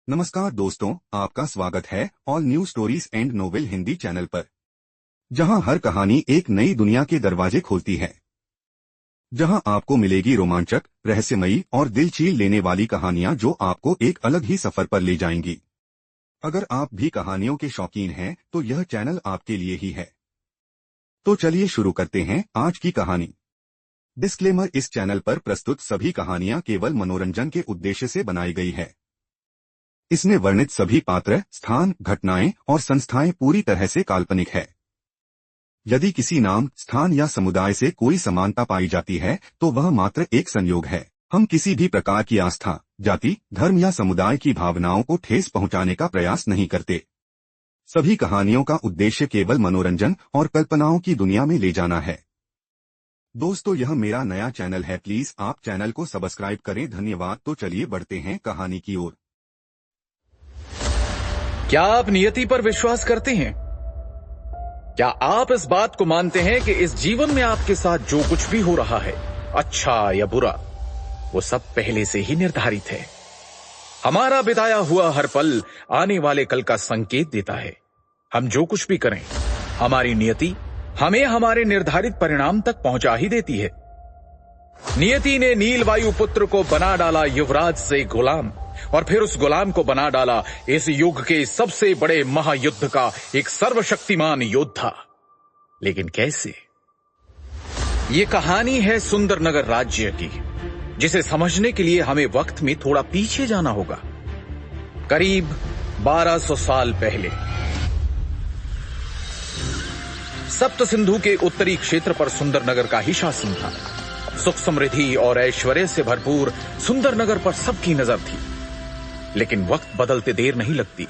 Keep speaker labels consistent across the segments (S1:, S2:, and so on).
S1: नमस्कार दोस्तों, आपका स्वागत है all new stories and novel Hindi channel पर, जहां हर कहानी एक नई दुनिया के दरवाजे खोलती है, जहां आपको मिलेगी रोमांचक, रहस्यमयी और दिल चीर लेने वाली कहानियां जो आपको एक अलग ही सफर पर ले जाएंगी। अगर आप भी कहानियों के शौकीन हैं तो यह चैनल आपके लिए ही है। तो चलिए शुरू करते हैं आज की कहानी। डिस्क्लेमर: इस चैनल पर प्रस्तुत सभी कहानियां केवल मनोरंजन के उद्देश्य से बनाई गई है। इसमें वर्णित सभी पात्र, स्थान, घटनाएं और संस्थाएं पूरी तरह से काल्पनिक है। यदि किसी नाम, स्थान या समुदाय से कोई समानता पाई जाती है तो वह मात्र एक संयोग है। हम किसी भी प्रकार की आस्था, जाति, धर्म या समुदाय की भावनाओं को ठेस पहुंचाने का प्रयास नहीं करते। सभी कहानियों का उद्देश्य केवल मनोरंजन और कल्पनाओं की दुनिया में ले जाना है। दोस्तों, यह मेरा नया चैनल है, प्लीज आप चैनल को सब्सक्राइब करें। धन्यवाद। तो चलिए बढ़ते हैं कहानी की ओर।
S2: क्या आप नियति पर विश्वास करते हैं? क्या आप इस बात को मानते हैं कि इस जीवन में आपके साथ जो कुछ भी हो रहा है, अच्छा या बुरा, वो सब पहले से ही निर्धारित है? हमारा बिताया हुआ हर पल आने वाले कल का संकेत देता है। हम जो कुछ भी करें, हमारी नियति हमें हमारे निर्धारित परिणाम तक पहुंचा ही देती है। नियति ने नीलवायु पुत्र को बना डाला युवराज से गुलाम, और फिर उस गुलाम को बना डाला इस युग के सबसे बड़े महायुद्ध का एक सर्वशक्तिमान योद्धा। लेकिन कैसे? ये कहानी है सुंदरनगर राज्य की, जिसे समझने के लिए हमें वक्त में थोड़ा पीछे जाना होगा। करीब 1200 साल पहले सप्त सिंधु के उत्तरी क्षेत्र पर सुंदरनगर का ही शासन था। सुख समृद्धि और ऐश्वर्य से भरपूर सुंदरनगर पर सबकी नजर थी। लेकिन वक्त बदलते देर नहीं लगती।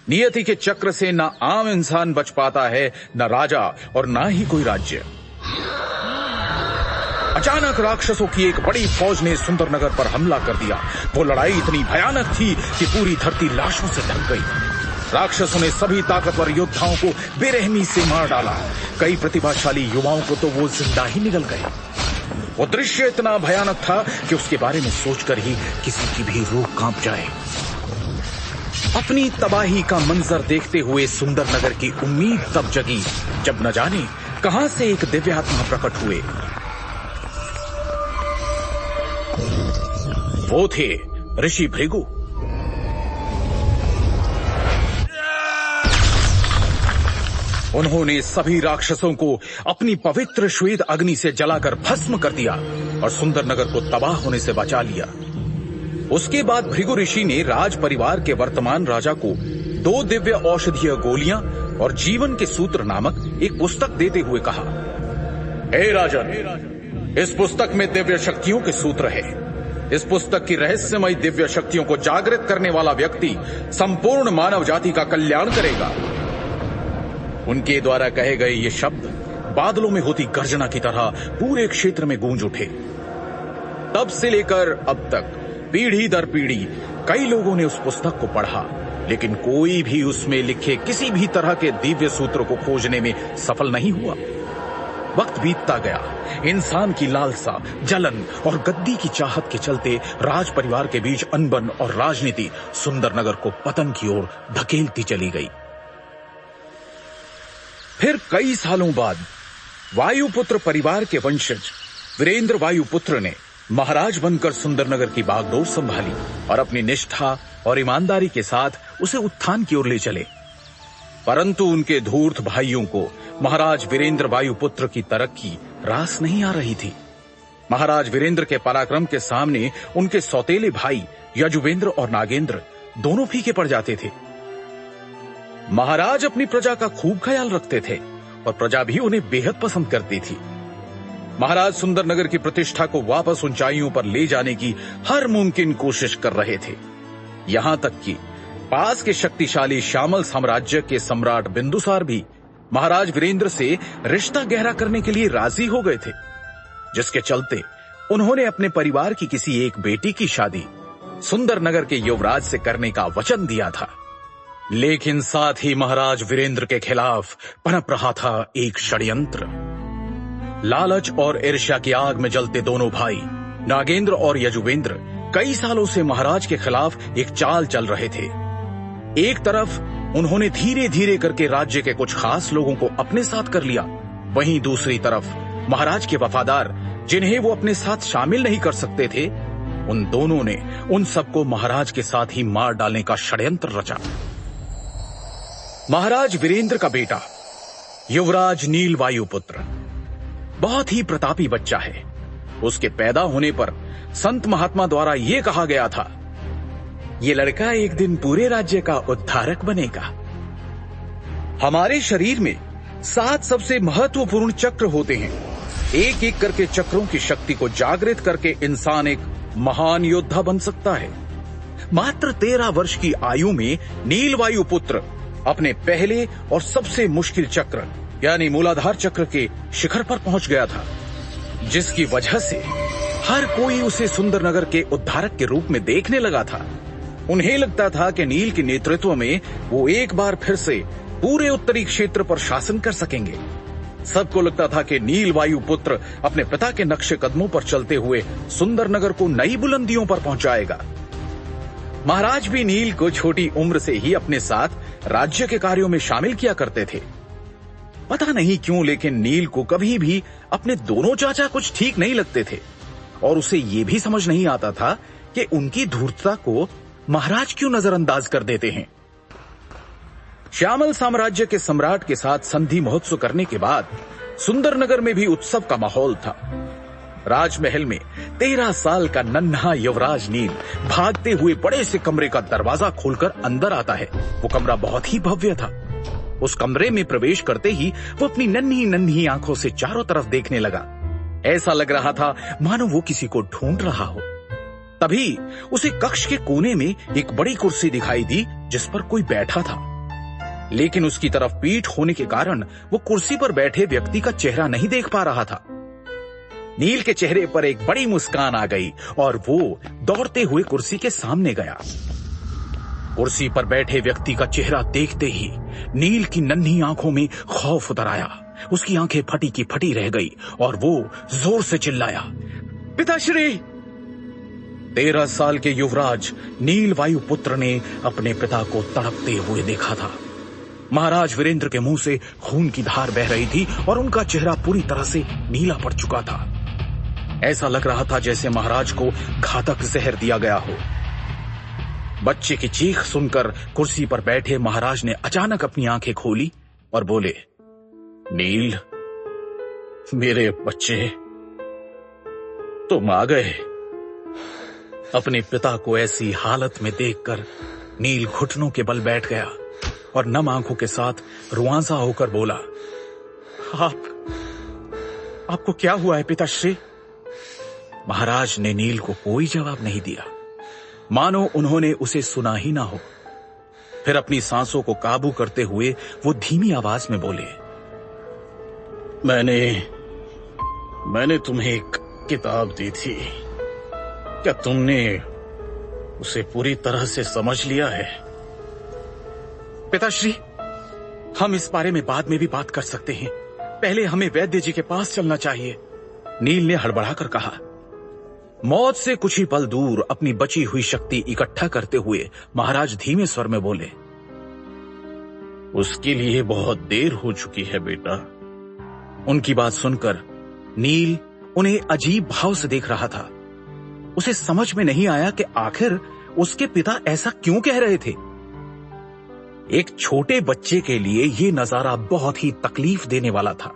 S2: नियति के चक्र से न आम इंसान बच पाता है, न राजा और न ही कोई राज्य। अचानक राक्षसों की एक बड़ी फौज ने सुंदरनगर पर हमला कर दिया। वो लड़ाई इतनी भयानक थी कि पूरी धरती लाशों से ढक गई। राक्षसों ने सभी ताकतवर योद्धाओं को बेरहमी से मार डाला। कई प्रतिभाशाली युवाओं को तो वो जिंदा ही निगल गए। वो दृश्य इतना भयानक था कि उसके बारे में सोचकर ही किसी की भी रूह कांप जाए। अपनी तबाही का मंजर देखते हुए सुंदरनगर की उम्मीद तब जगी जब न जाने कहां से एक दिव्यात्मा प्रकट हुए। वो थे ऋषि भृगु। उन्होंने सभी राक्षसों को अपनी पवित्र श्वेत अग्नि से जलाकर भस्म कर दिया और सुंदरनगर को तबाह होने से बचा लिया। उसके बाद भृगु ऋषि ने राज परिवार के वर्तमान राजा को 2 दिव्य औषधीय गोलियां और जीवन के सूत्र नामक एक पुस्तक देते हुए कहा, हे राजन, इस पुस्तक में दिव्य शक्तियों के सूत्र है। इस पुस्तक की रहस्यमय दिव्य शक्तियों को जागृत करने वाला व्यक्ति संपूर्ण मानव जाति का कल्याण करेगा। उनके द्वारा कहे गए ये शब्द बादलों में होती गर्जना की तरह पूरे क्षेत्र में गूंज उठे। तब से लेकर अब तक पीढ़ी दर पीढ़ी कई लोगों ने उस पुस्तक को पढ़ा, लेकिन कोई भी उसमें लिखे किसी भी तरह के दिव्य सूत्र को खोजने में सफल नहीं हुआ। वक्त बीतता गया। इंसान की लालसा, जलन और गद्दी की चाहत के चलते राज परिवार के बीच अनबन और राजनीति सुंदरनगर को पतन की ओर धकेलती चली गई। फिर कई सालों बाद वायुपुत्र परिवार के वंशज वीरेंद्र वायुपुत्र ने महाराज बनकर सुंदरनगर की बागडोर संभाली और अपनी निष्ठा और ईमानदारी के साथ उसे उत्थान की ओर ले चले। परंतु उनके धूर्त भाइयों को महाराज वीरेंद्र वायुपुत्र की तरक्की रास नहीं आ रही थी। महाराज वीरेंद्र के पराक्रम के सामने उनके सौतेले भाई यजुवेंद्र और नागेंद्र दोनों फीके पड़ जाते थे। महाराज अपनी प्रजा का खूब ख्याल रखते थे और प्रजा भी उन्हें बेहद पसंद करती थी। महाराज सुंदरनगर की प्रतिष्ठा को वापस ऊंचाइयों पर ले जाने की हर मुमकिन कोशिश कर रहे थे। यहां तक कि पास के शक्तिशाली श्यामल साम्राज्य के सम्राट बिंदुसार भी महाराज वीरेंद्र से रिश्ता गहरा करने के लिए राजी हो गए थे, जिसके चलते उन्होंने अपने परिवार की किसी एक बेटी की शादी सुंदरनगर के युवराज से करने का वचन दिया था। लेकिन साथ ही महाराज वीरेंद्र के खिलाफ पनप रहा था एक षड्यंत्र। लालच और ईर्ष्या की आग में जलते दोनों भाई नागेंद्र और यजुवेंद्र कई सालों से महाराज के खिलाफ एक चाल चल रहे थे। एक तरफ उन्होंने धीरे धीरे करके राज्य के कुछ खास लोगों को अपने साथ कर लिया, वहीं दूसरी तरफ महाराज के वफादार, जिन्हें वो अपने साथ शामिल नहीं कर सकते थे, उन दोनों ने उन सबको महाराज के साथ ही मार डालने का षड्यंत्र रचा। महाराज वीरेंद्र का बेटा युवराज नील वायुपुत्र बहुत ही प्रतापी बच्चा है। उसके पैदा होने पर संत महात्मा द्वारा यह कहा गया था, ये लड़का एक दिन पूरे राज्य का उद्धारक बनेगा। हमारे शरीर में 7 सबसे महत्वपूर्ण चक्र होते हैं। एक एक करके चक्रों की शक्ति को जागृत करके इंसान एक महान योद्धा बन सकता है। मात्र 13 वर्ष की आयु में नील वायुपुत्र अपने पहले और सबसे मुश्किल चक्र यानी मूलाधार चक्र के शिखर पर पहुंच गया था, जिसकी वजह से हर कोई उसे सुंदरनगर के उद्धारक के रूप में देखने लगा था। उन्हें लगता था कि नील के नेतृत्व में वो एक बार फिर से पूरे उत्तरी क्षेत्र पर शासन कर सकेंगे। सबको लगता था कि नील वायुपुत्र अपने पिता के नक्शे कदमों पर चलते हुए सुंदरनगर को नई बुलंदियों पर पहुंचाएगा। महाराज भी नील को छोटी उम्र से ही अपने साथ राज्य के कार्यों में शामिल किया करते थे। पता नहीं क्यों, लेकिन नील को कभी भी अपने दोनों चाचा कुछ ठीक नहीं लगते थे और उसे यह भी समझ नहीं आता था कि उनकी धूर्तता को महाराज क्यों नजरअंदाज कर देते हैं। श्यामल साम्राज्य के सम्राट के साथ संधि महोत्सव करने के बाद सुंदरनगर में भी उत्सव का माहौल था। राजमहल में 13 साल का नन्हा युवराज नील भागते हुए बड़े से कमरे का दरवाजा खोलकर अंदर आता है। वो कमरा बहुत ही भव्य था। उस कमरे में प्रवेश करते ही वो अपनी नन्ही नन्ही आंखों से चारों तरफ देखने लगा। ऐसा लग रहा था मानो वो किसी को ढूंढ रहा हो। तभी उसे कक्ष के कोने में एक बड़ी कुर्सी दिखाई दी जिस पर कोई बैठा था, लेकिन उसकी तरफ पीठ होने के कारण वो कुर्सी पर बैठे व्यक्ति का चेहरा नहीं देख पा रहा था। नील के चेहरे पर एक बड़ी मुस्कान आ गई और वो दौड़ते हुए कुर्सी के सामने गया। कुर्सी पर बैठे व्यक्ति का चेहरा देखते ही नील की नन्ही आंखों में खौफ उतर आया। उसकी आंखें फटी की फटी रह गई और वो जोर से चिल्लाया, पिताश्री! 13 साल के युवराज नील वायुपुत्र ने अपने पिता को तड़पते हुए देखा था। महाराज वीरेंद्र के मुंह से खून की धार बह रही थी और उनका चेहरा पूरी तरह से नीला पड़ चुका था। ऐसा लग रहा था जैसे महाराज को घातक जहर दिया गया हो। बच्चे की चीख सुनकर कुर्सी पर बैठे महाराज ने अचानक अपनी आंखें खोली और बोले, नील, मेरे बच्चे, तुम आ गए। अपने पिता को ऐसी हालत में देखकर नील घुटनों के बल बैठ गया और नम आंखों के साथ रुआंसा होकर बोला, आपको क्या हुआ है पिताश्री? महाराज ने नील को कोई जवाब नहीं दिया, मानो उन्होंने उसे सुना ही ना हो। फिर अपनी सांसों को काबू करते हुए वो धीमी आवाज में बोले, मैंने तुम्हें एक किताब दी थी, क्या तुमने उसे पूरी तरह से समझ लिया है? पिताश्री, हम इस बारे में बाद में भी बात कर सकते हैं, पहले हमें वैद्य जी के पास चलना चाहिए, नील ने हड़बड़ाकर कहा। मौत से कुछ ही पल दूर अपनी बची हुई शक्ति इकट्ठा करते हुए महाराज धीमे स्वर में बोले, उसके लिए बहुत देर हो चुकी है बेटा। उनकी बात सुनकर नील उन्हें अजीब भाव से देख रहा था। उसे समझ में नहीं आया कि आखिर उसके पिता ऐसा क्यों कह रहे थे। एक छोटे बच्चे के लिए यह नजारा बहुत ही तकलीफ देने वाला था।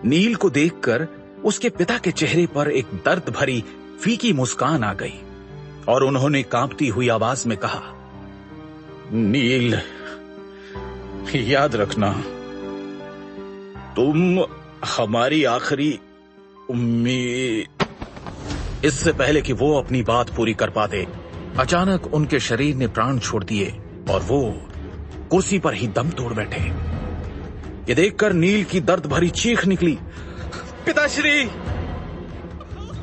S2: नील को देखकर उसके पिता के चेहरे पर एक दर्द भरी फीकी मुस्कान आ गई और उन्होंने कांपती हुई आवाज में कहा, नील, याद रखना, तुम हमारी आखिरी उम्मीद। इससे पहले कि वो अपनी बात पूरी कर पाते, अचानक उनके शरीर ने प्राण छोड़ दिए और वो कुर्सी पर ही दम तोड़ बैठे। ये देखकर नील की दर्द भरी चीख निकली, पिताश्री!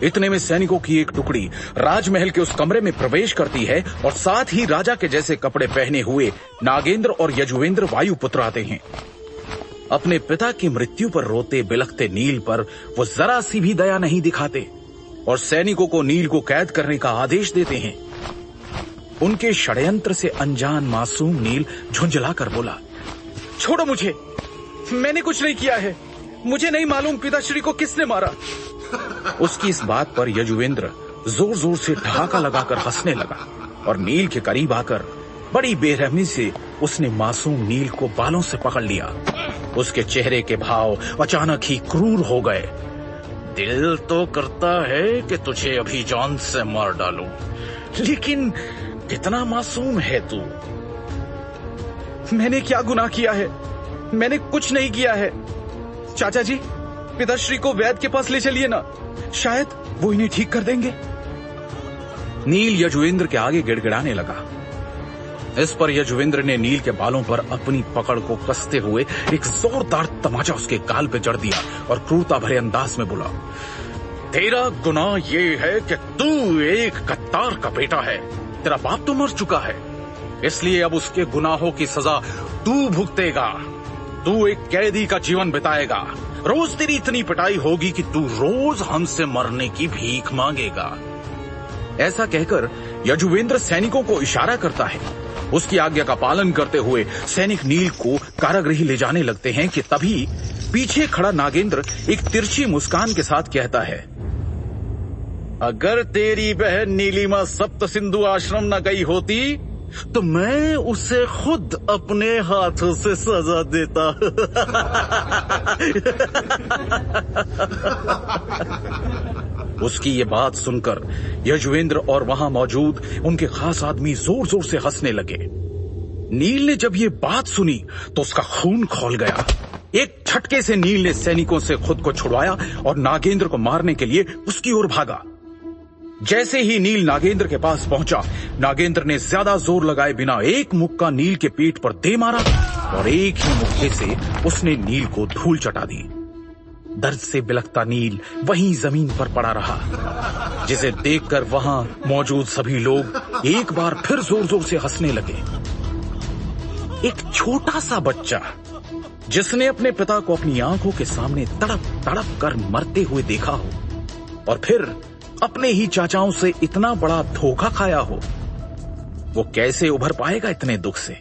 S2: इतने में सैनिकों की एक टुकड़ी राजमहल के उस कमरे में प्रवेश करती है और साथ ही राजा के जैसे कपड़े पहने हुए नागेंद्र और यजुवेंद्र वायुपुत्र आते हैं। अपने पिता की मृत्यु पर रोते बिलखते नील पर वो जरा सी भी दया नहीं दिखाते। और सैनिकों को नील को कैद करने का आदेश देते हैं। उनके षड्यंत्र से अनजान मासूम नील झुंझलाकर बोला, छोड़ो मुझे, मैंने कुछ नहीं किया है, मुझे नहीं मालूम पिताश्री को किसने मारा। उसकी इस बात पर यजुवेंद्र जोर जोर से ठहाका लगाकर हंसने लगा और नील के करीब आकर बड़ी बेरहमी से उसने मासूम नील को बालों से पकड़ लिया। उसके चेहरे के भाव अचानक ही क्रूर हो गए। दिल तो करता है कि तुझे अभी जान से मार डालूं, लेकिन कितना मासूम है तू। मैंने क्या गुनाह किया है? मैंने कुछ नहीं किया है। चाचा जी, पिताश्री को वैद्य के पास ले चलिए ना, शायद वो इन्हें ठीक कर देंगे। नील यजुवेंद्र के आगे गिड़गिड़ाने लगा। इस पर यजुवेंद्र ने नील के बालों पर अपनी पकड़ को कसते हुए एक जोरदार तमाचा उसके गाल पे जड़ दिया और क्रूरता भरे अंदाज में बोला, तेरा गुनाह ये है कि तू एक गद्दार का बेटा है। तेरा बाप तो मर चुका है, इसलिए अब उसके गुनाहों की सजा तू भुगतेगा। तू एक कैदी का जीवन बिताएगा। रोज तेरी इतनी पिटाई होगी कि तू रोज हमसे मरने की भीख मांगेगा। ऐसा कहकर यजुवेंद्र सैनिकों को इशारा करता है। उसकी आज्ञा का पालन करते हुए सैनिक नील को कारागृह ले जाने लगते हैं कि तभी पीछे खड़ा नागेंद्र एक तिरछी मुस्कान के साथ कहता है, अगर तेरी बहन नीलिमा सप्त सिंधु आश्रम न गई होती तो मैं उसे खुद अपने हाथों से सजा देता। उसकी ये बात सुनकर यजुवेंद्र और वहां मौजूद उनके खास आदमी जोर जोर से हंसने लगे। नील ने जब ये बात सुनी तो उसका खून खौल गया। एक झटके से नील ने सैनिकों से खुद को छुड़वाया और नागेंद्र को मारने के लिए उसकी ओर भागा। जैसे ही नील नागेंद्र के पास पहुंचा, नागेंद्र ने ज्यादा जोर लगाए बिना एक मुक्का नील के पीठ पर दे मारा और एक ही मुक्के से उसने नील को धूल चटा दी। दर्द से बिलखता नील वहीं जमीन पर पड़ा रहा, जिसे देखकर वहां मौजूद सभी लोग एक बार फिर जोर जोर से हंसने लगे। एक छोटा सा बच्चा जिसने अपने पिता को अपनी आंखों के सामने तड़प तड़प कर मरते हुए देखा हो और फिर अपने ही चाचाओं से इतना बड़ा धोखा खाया हो, वो कैसे उभर पाएगा इतने दुख से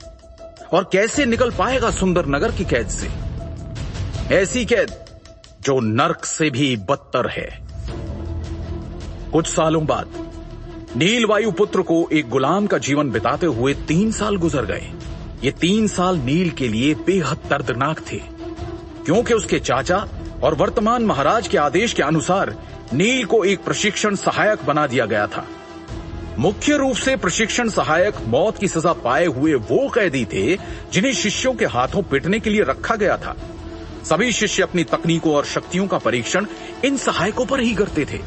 S2: और कैसे निकल पाएगा सुंदर नगर की कैद से, ऐसी कैद जो नर्क से भी बदतर है। कुछ सालों बाद नील वायुपुत्र को एक गुलाम का जीवन बिताते हुए 3 साल गुजर गए। ये 3 साल नील के लिए बेहद दर्दनाक थे, क्योंकि उसके चाचा और वर्तमान महाराज के आदेश के अनुसार नील को एक प्रशिक्षण सहायक बना दिया गया था। मुख्य रूप से प्रशिक्षण सहायक मौत की सजा पाए हुए वो कैदी थे जिन्हें शिष्यों के हाथों पीटने के लिए रखा गया था। सभी शिष्य अपनी तकनीकों और शक्तियों का परीक्षण इन सहायकों पर ही करते थे,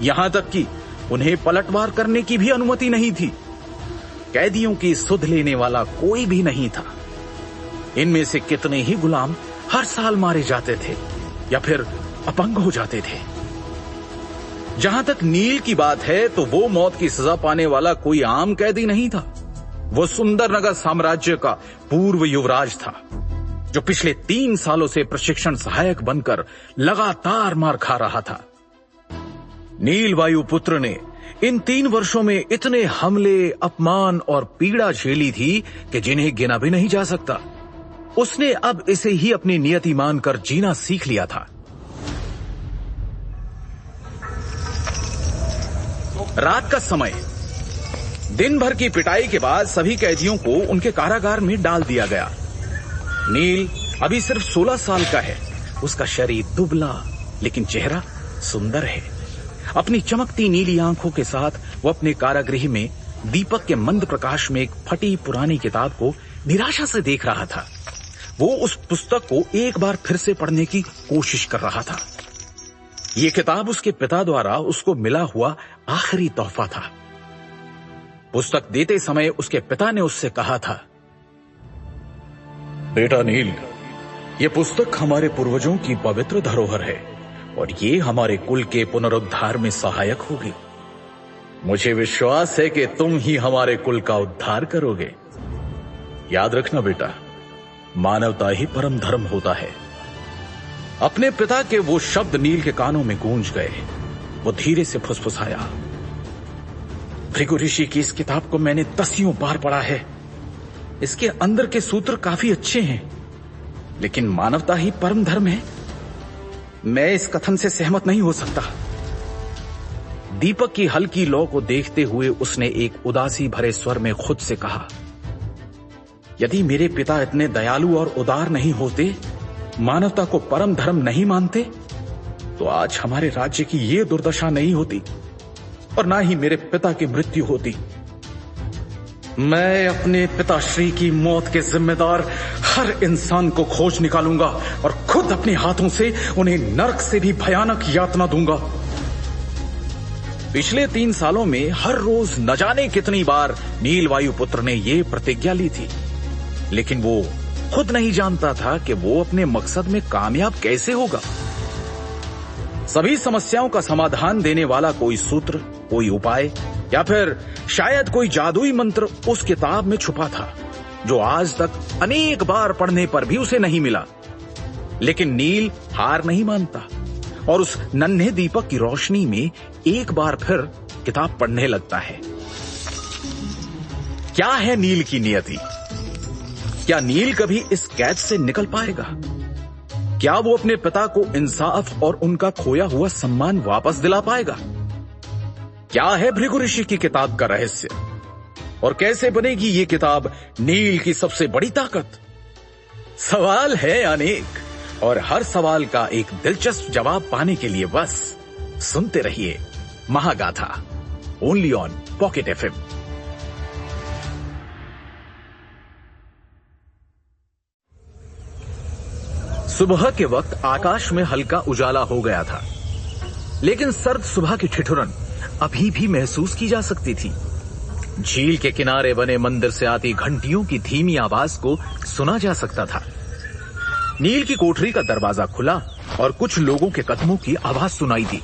S2: यहां तक कि उन्हें पलटवार करने की भी अनुमति नहीं थी। कैदियों की सुध लेने वाला कोई भी नहीं था। इनमें से कितने ही गुलाम हर साल मारे जाते थे या फिर अपंग हो जाते थे। जहां तक नील की बात है तो वो मौत की सजा पाने वाला कोई आम कैदी नहीं था। वो सुंदरनगर साम्राज्य का पूर्व युवराज था, जो पिछले 3 सालों से प्रशिक्षण सहायक बनकर लगातार मार खा रहा था। नील वायुपुत्र ने इन 3 वर्षों में इतने हमले, अपमान और पीड़ा झेली थी कि जिन्हें गिना भी नहीं जा सकता। उसने अब इसे ही अपनी नियति मानकर जीना सीख लिया था। रात का समय, दिन भर की पिटाई के बाद सभी कैदियों को उनके कारागार में डाल दिया गया। नील अभी सिर्फ 16 साल का है। उसका शरीर दुबला लेकिन चेहरा सुंदर है। अपनी चमकती नीली आंखों के साथ वो अपने कारागृह में दीपक के मंद प्रकाश में एक फटी पुरानी किताब को निराशा से देख रहा था। वो उस पुस्तक को एक बार फिर से पढ़ने की कोशिश कर रहा था। ये किताब उसके पिता द्वारा उसको मिला हुआ आखिरी तोहफा था। पुस्तक देते समय उसके पिता ने उससे कहा था, बेटा नील, ये पुस्तक हमारे पूर्वजों की पवित्र धरोहर है और ये हमारे कुल के पुनरुद्धार में सहायक होगी। मुझे विश्वास है कि तुम ही हमारे कुल का उद्धार करोगे। याद रखना बेटा, मानवता ही परम धर्म होता है। अपने पिता के वो शब्द नील के कानों में गूंज गए। वो धीरे से फुसफुसाया, भृगु ऋषि की इस किताब को मैंने दसियों बार पढ़ा है। इसके अंदर के सूत्र काफी अच्छे हैं, लेकिन मानवता ही परम धर्म है। मैं इस कथन से सहमत नहीं हो सकता। दीपक की हल्की लौ को देखते हुए उसने एक उदासी भरे स्वर में खुद से कहा, यदि मेरे पिता इतने दयालु और उदार नहीं होते, मानवता को परम धर्म नहीं मानते, तो आज हमारे राज्य की ये दुर्दशा नहीं होती और ना ही मेरे पिता की मृत्यु होती। मैं अपने पिताश्री की मौत के जिम्मेदार हर इंसान को खोज निकालूंगा और खुद अपने हाथों से उन्हें नरक से भी भयानक यातना दूंगा। पिछले 3 सालों में हर रोज न जाने कितनी बार नीलवायु पुत्र ने ये प्रतिज्ञा ली थी, लेकिन वो खुद नहीं जानता था कि वो अपने मकसद में कामयाब कैसे होगा। सभी समस्याओं का समाधान देने वाला कोई सूत्र, कोई उपाय या फिर शायद कोई जादुई मंत्र उस किताब में छुपा था, जो आज तक अनेक बार पढ़ने पर भी उसे नहीं मिला। लेकिन नील हार नहीं मानता और उस नन्हे दीपक की रोशनी में एक बार फिर किताब पढ़ने लगता है। क्या है नील की नियति? क्या नील कभी इस कैद से निकल पाएगा? क्या वो अपने पिता को इंसाफ और उनका खोया हुआ सम्मान वापस दिला पाएगा? क्या है भृगु ऋषि की किताब का रहस्य और कैसे बनेगी ये किताब नील की सबसे बड़ी ताकत? सवाल है अनेक और हर सवाल का एक दिलचस्प जवाब पाने के लिए बस सुनते रहिए Mahagatha, only on Pocket FM. सुबह के वक्त आकाश में हल्का उजाला हो गया था, लेकिन सर्द सुबह की ठिठुरन अभी भी महसूस की जा सकती थी। झील के किनारे बने मंदिर से आती घंटियों की धीमी आवाज को सुना जा सकता था। नील की कोठरी का दरवाजा खुला और कुछ लोगों के कदमों की आवाज सुनाई दी।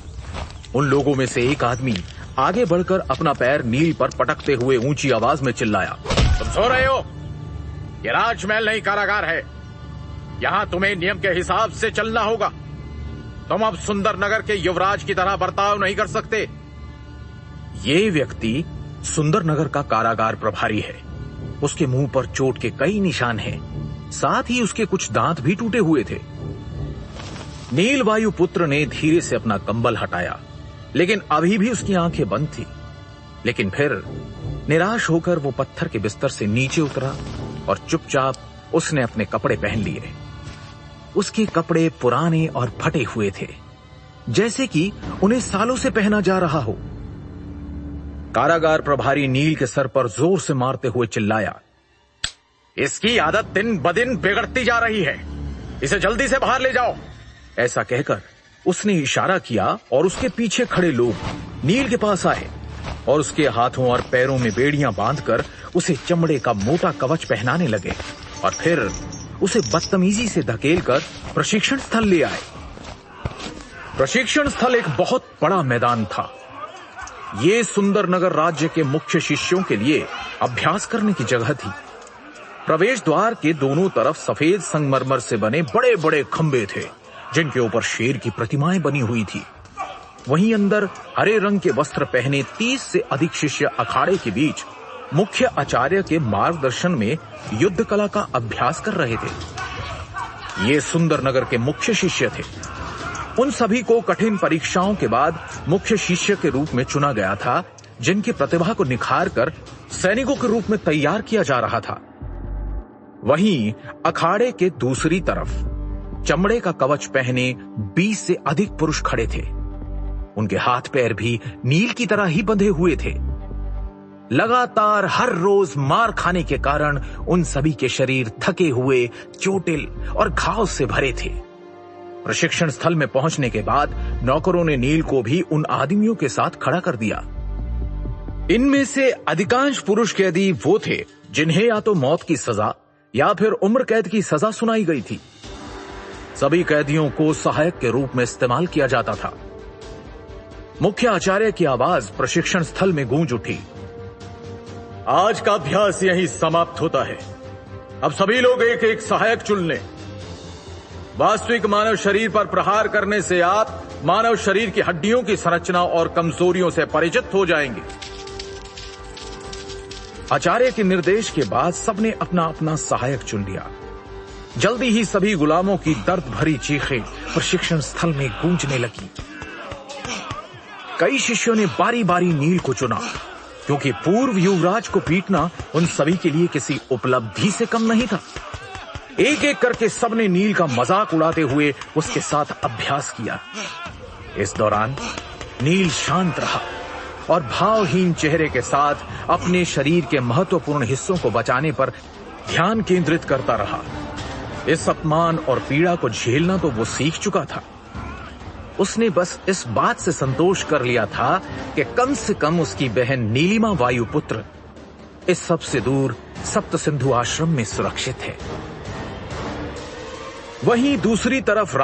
S2: उन लोगों में से एक आदमी आगे बढ़कर अपना पैर नील पर पटकते हुए ऊंची आवाज में चिल्लाया, तुम सो रहे हो? ये राजमहल नहीं कारागार है। यहां तुम्हें नियम के हिसाब से चलना होगा। तुम अब सुंदर नगर के युवराज की तरह बर्ताव नहीं कर सकते। ये व्यक्ति सुंदर नगर का कारागार प्रभारी है। उसके मुंह पर चोट के कई निशान हैं, साथ ही उसके कुछ दांत भी टूटे हुए थे। नीलवायु पुत्र ने धीरे से अपना कंबल हटाया, लेकिन अभी भी उसकी आंखें बंद थी। लेकिन फिर निराश होकर वो पत्थर के बिस्तर से नीचे उतरा और चुपचाप उसने अपने कपड़े पहन लिए। उसके कपड़े पुराने और फटे हुए थे, जैसे कि उन्हें सालों से पहना जा रहा हो। कारागार प्रभारी नील के सर पर जोर से मारते हुए चिल्लाया, इसकी आदत दिन ब दिन बिगड़ती जा रही है। इसे जल्दी से बाहर ले जाओ। ऐसा कहकर उसने इशारा किया और उसके पीछे खड़े लोग नील के पास आए और उसके हाथों और पैरों में बेड़ियां बांधकर उसे चमड़े का मोटा कवच पहनाने लगे और फिर उसे बदतमीजी से धकेलकर प्रशिक्षण स्थल ले आए। प्रशिक्षण स्थल एक बहुत बड़ा मैदान था। ये सुंदर नगर राज्य के मुख्य शिष्यों के लिए अभ्यास करने की जगह थी। प्रवेश द्वार के दोनों तरफ सफेद संगमरमर से बने बड़े बड़े खंबे थे, जिनके ऊपर शेर की प्रतिमाएं बनी हुई थी। वहीं अंदर हरे रंग के वस्त्र पहने 30 से अधिक शिष्य अखाड़े के बीच मुख्य आचार्य के मार्गदर्शन में युद्ध कला का अभ्यास कर रहे थे। ये सुंदर नगर के मुख्य शिष्य थे। उन सभी को कठिन परीक्षाओं के बाद मुख्य शिष्य के रूप में चुना गया था, जिनकी प्रतिभा को निखार कर सैनिकों के रूप में तैयार किया जा रहा था। वहीं अखाड़े के दूसरी तरफ चमड़े का कवच पहने 20 से अधिक पुरुष खड़े थे। उनके हाथ पैर भी नील की तरह ही बंधे हुए थे। लगातार हर रोज मार खाने के कारण उन सभी के शरीर थके हुए, चोटिल और घाव से भरे थे। प्रशिक्षण स्थल में पहुंचने के बाद नौकरों ने नील को भी उन आदमियों के साथ खड़ा कर दिया। इनमें से अधिकांश पुरुष कैदी वो थे जिन्हें या तो मौत की सजा या फिर उम्र कैद की सजा सुनाई गई थी। सभी कैदियों को सहायक के रूप में इस्तेमाल किया जाता था। मुख्य आचार्य की आवाज प्रशिक्षण स्थल में गूंज उठी, आज का अभ्यास यहीं समाप्त होता है। अब सभी लोग एक एक सहायक चुन लें। वास्तविक मानव शरीर पर प्रहार करने से आप मानव शरीर की हड्डियों की संरचना और कमजोरियों से परिचित हो जाएंगे। आचार्य के निर्देश के बाद सबने अपना अपना सहायक चुन लिया। जल्दी ही सभी गुलामों की दर्द भरी चीखें प्रशिक्षण स्थल में गूंजने लगी। कई शिष्यों ने बारी बारी नील को चुना, क्योंकि पूर्व युवराज को पीटना उन सभी के लिए किसी उपलब्धि से कम नहीं था। एक एक करके सबने नील का मजाक उड़ाते हुए उसके साथ अभ्यास किया। इस दौरान नील शांत रहा और भावहीन चेहरे के साथ अपने शरीर के महत्वपूर्ण हिस्सों को बचाने पर ध्यान केंद्रित करता रहा। इस अपमान और पीड़ा को झेलना तो वो सीख चुका था। उसने बस इस बात से संतोष कर लिया था कि कम से कम उसकी बहन नीलिमा वायुपुत्र इस सबसे दूर सप्त सिंधु आश्रम में सुरक्षित है। वहीं दूसरी तरफ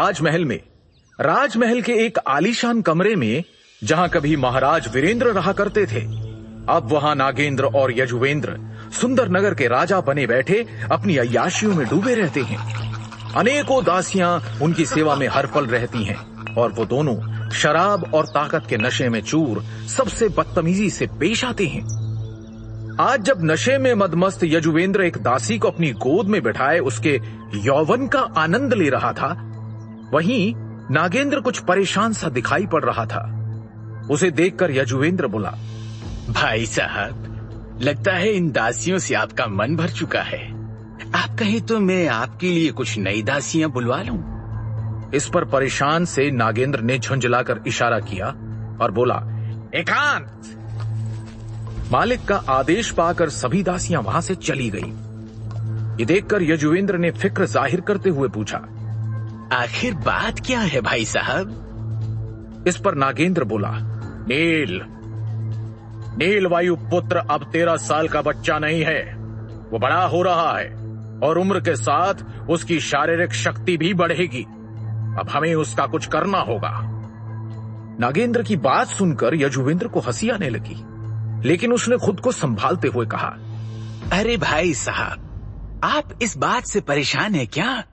S2: राजमहल के एक आलीशान कमरे में, जहां कभी महाराज वीरेंद्र रहा करते थे, अब वहां नागेंद्र और यजुवेंद्र सुंदर नगर के राजा बने बैठे अपनी अय्याशियों में डूबे रहते हैं। अनेकों दासियां उनकी सेवा में हर पल रहती हैं और वो दोनों शराब और ताकत के नशे में चूर सबसे बदतमीजी से पेश आते हैं। आज जब नशे में मदमस्त यजुवेंद्र एक दासी को अपनी गोद में बिठाए उसके यौवन का आनंद ले रहा था, वहीं नागेंद्र कुछ परेशान सा दिखाई पड़ रहा था। उसे देखकर यजुवेंद्र बोला,
S3: भाई साहब, लगता है इन दासियों से आपका मन भर चुका है। आप कहें तो मैं आपके लिए कुछ नई दासियां बुलवा लूं।
S2: इस पर परेशान से नागेंद्र ने झुंझलाकर इशारा किया और बोला, एकांत। मालिक का आदेश पाकर सभी दासियां वहां से चली गई। ये देखकर यजुवेंद्र ने फिक्र जाहिर करते हुए पूछा,
S3: आखिर बात क्या है भाई साहब?
S2: इस पर नागेंद्र बोला, नील वायुपुत्र अब 13 साल का बच्चा नहीं है। वो बड़ा हो रहा है और उम्र के साथ उसकी शारीरिक शक्ति भी बढ़ेगी। अब हमें उसका कुछ करना होगा। नागेंद्र की बात सुनकर यजुवेंद्र को हंसी आने लगी, लेकिन उसने खुद को संभालते हुए कहा,
S3: अरे भाई साहब, आप इस बात से परेशान हैं क्या?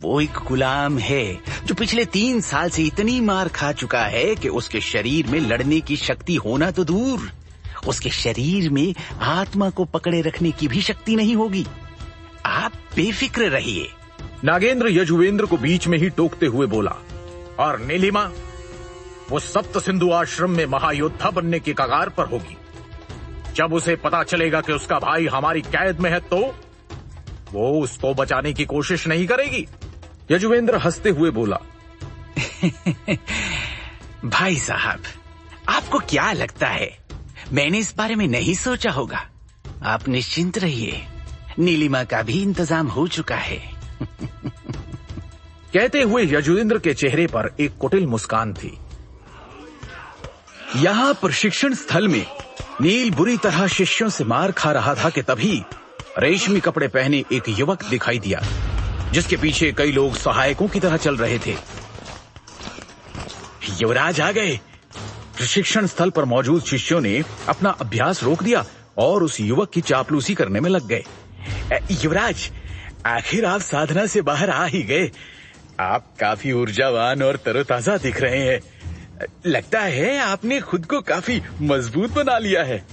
S3: वो एक गुलाम है जो पिछले 3 साल से इतनी मार खा चुका है कि उसके शरीर में लड़ने की शक्ति होना तो दूर, उसके शरीर में आत्मा को पकड़े रखने की भी शक्ति नहीं होगी। आप बेफिक्र रहिए।
S2: नागेंद्र यजुवेंद्र को बीच में ही टोकते हुए बोला, और नीलिमा, वो सप्त सिंधु आश्रम में महायोद्धा बनने की कगार पर होगी। जब उसे पता चलेगा कि उसका भाई हमारी कैद में है तो वो उसको बचाने की कोशिश नहीं करेगी। यजुवेंद्र हंसते हुए बोला,
S3: भाई साहब, आपको क्या लगता है मैंने इस बारे में नहीं सोचा होगा? आप निश्चिंत रहिए, नीलिमा का भी इंतजाम हो चुका है।
S2: कहते हुए यजुवेंद्र के चेहरे पर एक कुटिल मुस्कान थी।
S3: यहां प्रशिक्षण स्थल में नील बुरी तरह शिष्यों से मार खा रहा था कि तभी
S2: रेशमी कपड़े पहने एक युवक दिखाई दिया, जिसके पीछे कई लोग सहायकों की तरह चल रहे थे।
S3: युवराज आ गए।
S2: प्रशिक्षण स्थल पर मौजूद शिष्यों ने अपना अभ्यास रोक दिया और उस युवक की चापलूसी करने में लग गए।
S3: युवराज, आखिर आप साधना से बाहर आ ही गए। आप काफी ऊर्जावान और तरोताजा दिख रहे हैं। लगता है आपने खुद को काफी मजबूत बना लिया है।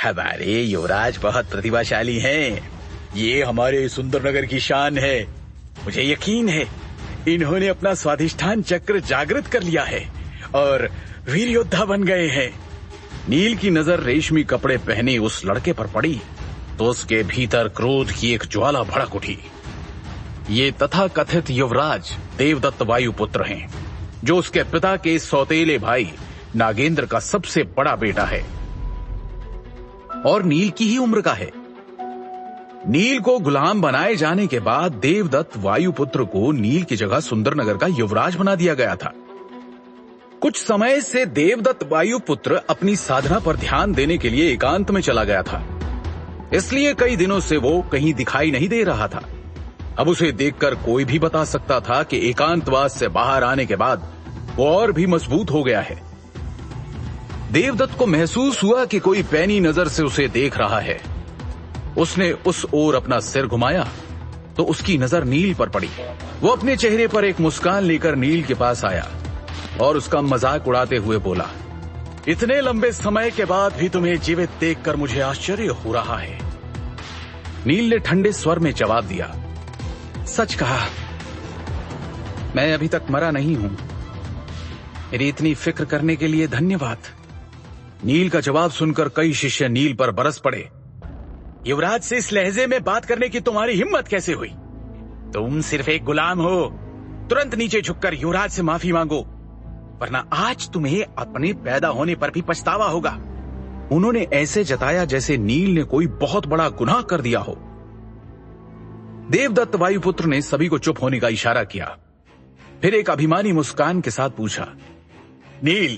S3: हमारे युवराज बहुत प्रतिभाशाली हैं। ये हमारे सुंदरनगर की शान है। मुझे यकीन है इन्होंने अपना स्वाधिष्ठान चक्र जागृत कर लिया है और वीर योद्धा बन गए हैं।
S2: नील की नजर रेशमी कपड़े पहने उस लड़के पर पड़ी तो उसके भीतर क्रोध की एक ज्वाला भड़क उठी। ये तथाकथित युवराज देवदत्त वायुपुत्र हैं, जो उसके पिता के सौतेले भाई नागेंद्र का सबसे बड़ा बेटा है और नील की ही उम्र का है। नील को गुलाम बनाए जाने के बाद देवदत्त वायुपुत्र को नील की जगह सुंदरनगर का युवराज बना दिया गया था। कुछ समय से देवदत्त वायुपुत्र अपनी साधना पर ध्यान देने के लिए एकांत में चला गया था, इसलिए कई दिनों से वो कहीं दिखाई नहीं दे रहा था। अब उसे देखकर कोई भी बता सकता था कि एकांतवास से बाहर आने के बाद वो और भी मजबूत हो गया है। देवदत्त को महसूस हुआ कि कोई पैनी नजर से उसे देख रहा है। उसने उस ओर अपना सिर घुमाया तो उसकी नजर नील पर पड़ी। वो अपने चेहरे पर एक मुस्कान लेकर नील के पास आया और उसका मजाक उड़ाते हुए बोला,
S3: इतने लंबे समय के बाद भी तुम्हें जीवित देखकर मुझे आश्चर्य हो रहा है।
S2: नील ने ठंडे स्वर में जवाब दिया, सच कहा, मैं अभी तक मरा नहीं हूं। मेरी इतनी फिक्र करने के लिए धन्यवाद। नील का जवाब सुनकर कई शिष्य नील पर बरस पड़े।
S3: युवराज से इस लहजे में बात करने की तुम्हारी हिम्मत कैसे हुई? तुम सिर्फ एक गुलाम हो। तुरंत नीचे झुककर युवराज से माफी मांगो, वरना आज तुम्हें अपने पैदा होने पर भी पछतावा होगा।
S2: उन्होंने ऐसे जताया जैसे नील ने कोई बहुत बड़ा गुनाह कर दिया हो। देवदत्त वायुपुत्र ने सभी को चुप होने का इशारा किया। फिर एक अभिमानी मुस्कान के साथ पूछा,
S3: नील,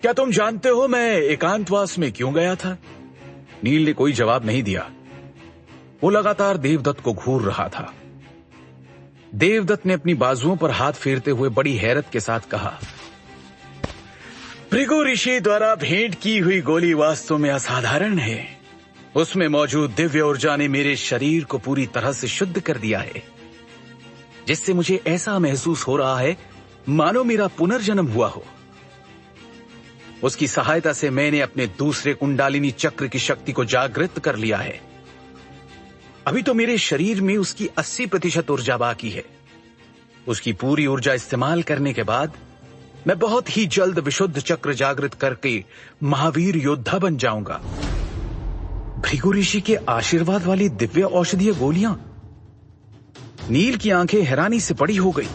S3: क्या तुम जानते हो मैं एकांतवास में क्यों गया था?
S2: नील ने कोई जवाब नहीं दिया। वो लगातार देवदत्त को घूर रहा था। देवदत्त ने अपनी बाजुओं पर हाथ फेरते हुए बड़ी हैरत के साथ कहा,
S3: भृगु ऋषि द्वारा भेंट की हुई गोली वास्तव में असाधारण है। उसमें मौजूद दिव्य ऊर्जा ने मेरे शरीर को पूरी तरह से शुद्ध कर दिया है, जिससे मुझे ऐसा महसूस हो रहा है मानो मेरा पुनर्जन्म हुआ हो। उसकी सहायता से मैंने अपने दूसरे कुंडालिनी चक्र की शक्ति को जागृत कर लिया है। अभी तो मेरे शरीर में उसकी 80% ऊर्जा बाकी है। उसकी पूरी ऊर्जा इस्तेमाल करने के बाद मैं बहुत ही जल्द विशुद्ध चक्र जागृत करके महावीर योद्धा बन जाऊंगा। भृगु ऋषि के आशीर्वाद वाली दिव्य औषधीय गोलियां। नील की आंखें हैरानी से बड़ी हो गई।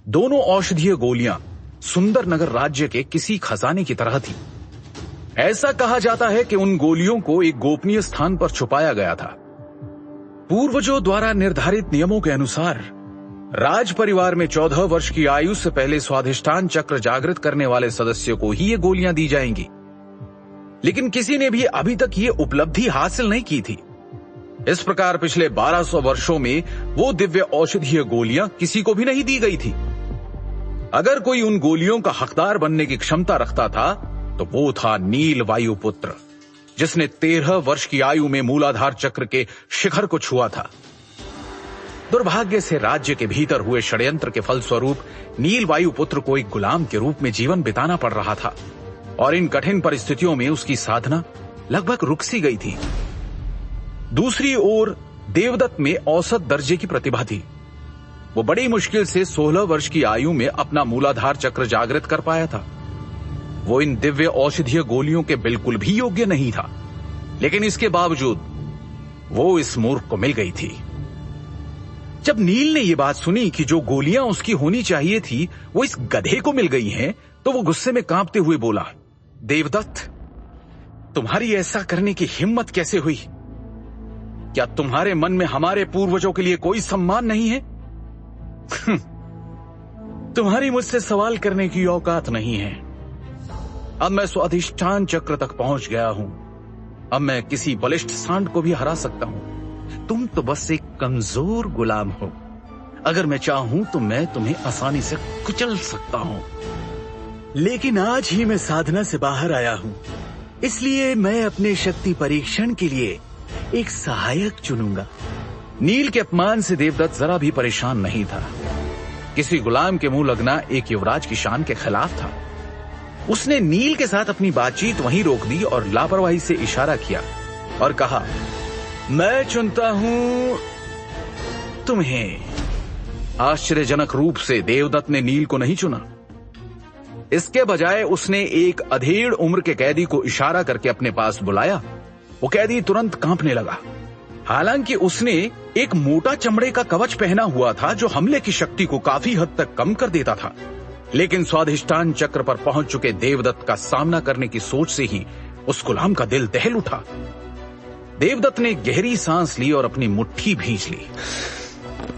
S3: दोनों औषधीय गोलियां सुंदर नगर राज्य के किसी खजाने की तरह थी। ऐसा कहा जाता है कि उन गोलियों को एक गोपनीय स्थान पर छुपाया गया था। पूर्वजों द्वारा निर्धारित नियमों के अनुसार राज परिवार में 14 वर्ष की आयु से पहले स्वाधिष्ठान चक्र जागृत करने वाले सदस्य को ही ये गोलियां दी जाएंगी। लेकिन किसी ने भी अभी तक ये उपलब्धि हासिल नहीं की थी। इस प्रकार पिछले 1200 वर्षों में वो दिव्य औषधीय गोलियां किसी को भी नहीं दी गई थी। अगर कोई उन गोलियों का हकदार बनने की क्षमता रखता था तो वो था नील वायुपुत्र, जिसने 13 वर्ष की आयु में मूलाधार चक्र के शिखर को छुआ था। दुर्भाग्य से राज्य के भीतर हुए षड्यंत्र के फलस्वरूप नील वायुपुत्र को एक गुलाम के रूप में जीवन बिताना पड़ रहा था और इन कठिन परिस्थितियों में उसकी साधना लगभग रुक सी गई थी। दूसरी ओर देवदत्त में औसत दर्जे की प्रतिभा थी। वो बड़ी मुश्किल से 16 वर्ष की आयु में अपना मूलाधार चक्र जागृत कर पाया था। वो इन दिव्य औषधीय गोलियों के बिल्कुल भी योग्य नहीं था, लेकिन इसके बावजूद वो इस मूर्ख को मिल गई थी। जब नील ने यह बात सुनी कि जो गोलियां उसकी होनी चाहिए थी वो इस गधे को मिल गई हैं, तो वो गुस्से में कांपते हुए बोला, देवदत्त, तुम्हारी ऐसा करने की हिम्मत कैसे हुई? क्या तुम्हारे मन में हमारे पूर्वजों के लिए कोई सम्मान नहीं है? तुम्हारी मुझसे सवाल करने की औकात नहीं है। अब मैं स्वाधिष्ठान चक्र तक पहुंच गया हूं। अब मैं किसी बलिष्ठ सांड को भी हरा सकता हूं। तुम तो बस एक कमजोर गुलाम हो। अगर मैं चाहूं तो मैं तुम्हें आसानी से कुचल सकता हूं। लेकिन आज ही मैं साधना से बाहर आया हूं, इसलिए मैं अपने शक्ति परीक्षण के लिए एक सहायक चुनूंगा। नील के अपमान से देवदत्त जरा भी परेशान नहीं था। किसी गुलाम के मुंह लगना एक युवराज की शान के खिलाफ था। उसने नील के साथ अपनी बातचीत वहीं रोक दी और लापरवाही से इशारा किया और कहा, मैं चुनता हूं तुम्हें। आश्चर्यजनक रूप से देवदत्त ने नील को नहीं चुना। इसके बजाय उसने एक अधेड़ उम्र के कैदी को इशारा करके अपने पास बुलाया। वो कैदी तुरंत कांपने लगा। हालांकि उसने एक मोटा चमड़े का कवच पहना हुआ था जो हमले की शक्ति को काफी हद तक कम कर देता था, लेकिन स्वाधिष्ठान चक्र पर पहुंच चुके देवदत्त का सामना करने की सोच से ही उस गुलाम का दिल दहल उठा। देवदत्त ने गहरी सांस ली और अपनी मुट्ठी भींच ली।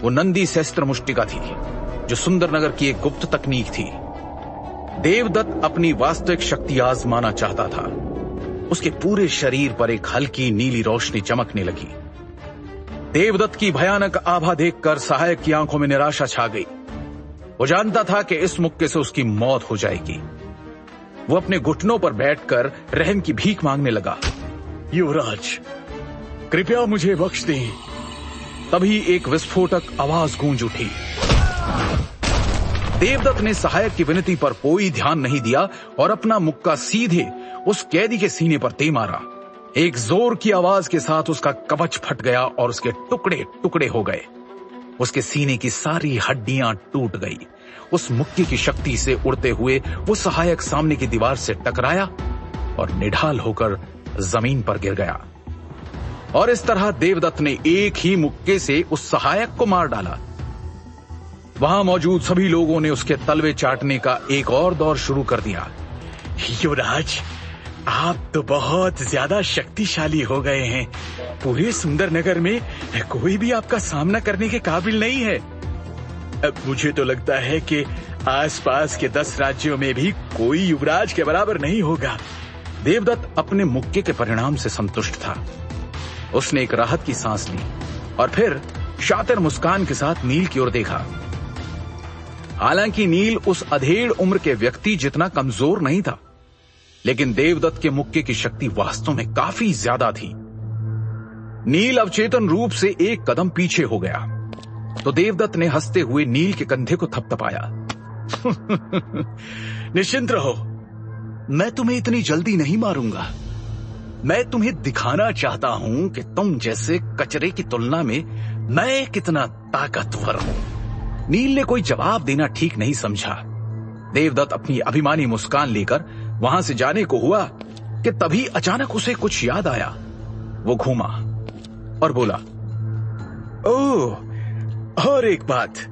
S3: वो नंदी शस्त्र मुष्टिका थी, जो सुंदर नगर की एक गुप्त तकनीक थी। देवदत्त अपनी वास्तविक शक्ति आजमाना चाहता था। उसके पूरे शरीर पर एक हल्की नीली रोशनी चमकने लगी। देवदत्त की भयानक आभा देखकर सहायक की आंखों में निराशा छा गई। वो जानता था कि इस मुक्के से उसकी मौत हो जाएगी। वो अपने घुटनों पर बैठकर रहम की भीख मांगने लगा। युवराज, कृपया मुझे बख्श दें।
S2: तभी एक विस्फोटक आवाज गूंज उठी। देवदत्त ने सहायक की विनती पर कोई ध्यान नहीं दिया और अपना मुक्का सीधे उस कैदी के सीने पर दे मारा। एक जोर की आवाज के साथ उसका कवच फट गया और उसके टुकड़े टुकड़े हो गए। उसके सीने की सारी हड्डियां टूट गई। उस मुक्के की शक्ति से उड़ते हुए वो सहायक सामने की दीवार से टकराया और निढाल होकर जमीन पर गिर गया। और इस तरह देवदत्त ने एक ही मुक्के से उस सहायक को मार डाला। वहां मौजूद सभी लोगों ने उसके तलवे चाटने का एक और दौर शुरू कर दिया।
S3: युवराज, आप तो बहुत ज्यादा शक्तिशाली हो गए हैं। पूरे सुंदर नगर में कोई भी आपका सामना करने के काबिल नहीं है। अब मुझे तो लगता है कि आसपास के 10 राज्यों में भी कोई युवराज के बराबर नहीं होगा।
S2: देवदत्त अपने मुक्के के परिणाम से संतुष्ट था। उसने एक राहत की सांस ली और फिर शातिर मुस्कान के साथ नील की ओर देखा। हालांकि नील उस अधेड़ उम्र के व्यक्ति जितना कमजोर नहीं था, लेकिन देवदत्त के मुक्के की शक्ति वास्तव में काफी ज्यादा थी। नील अवचेतन रूप से एक कदम पीछे हो गया तो देवदत्त ने हंसते हुए नील के कंधे को थपथपाया।
S3: निश्चिंत रहो, मैं तुम्हें इतनी जल्दी नहीं मारूंगा। मैं तुम्हें दिखाना चाहता हूं कि तुम जैसे कचरे की तुलना में मैं कितना ताकतवर हूं।
S2: नील ने कोई जवाब देना ठीक नहीं समझा। देवदत्त अपनी अभिमानी मुस्कान लेकर वहां से जाने को हुआ कि तभी अचानक उसे कुछ याद आया। वो घूमा और बोला,
S3: ओह, और एक बात,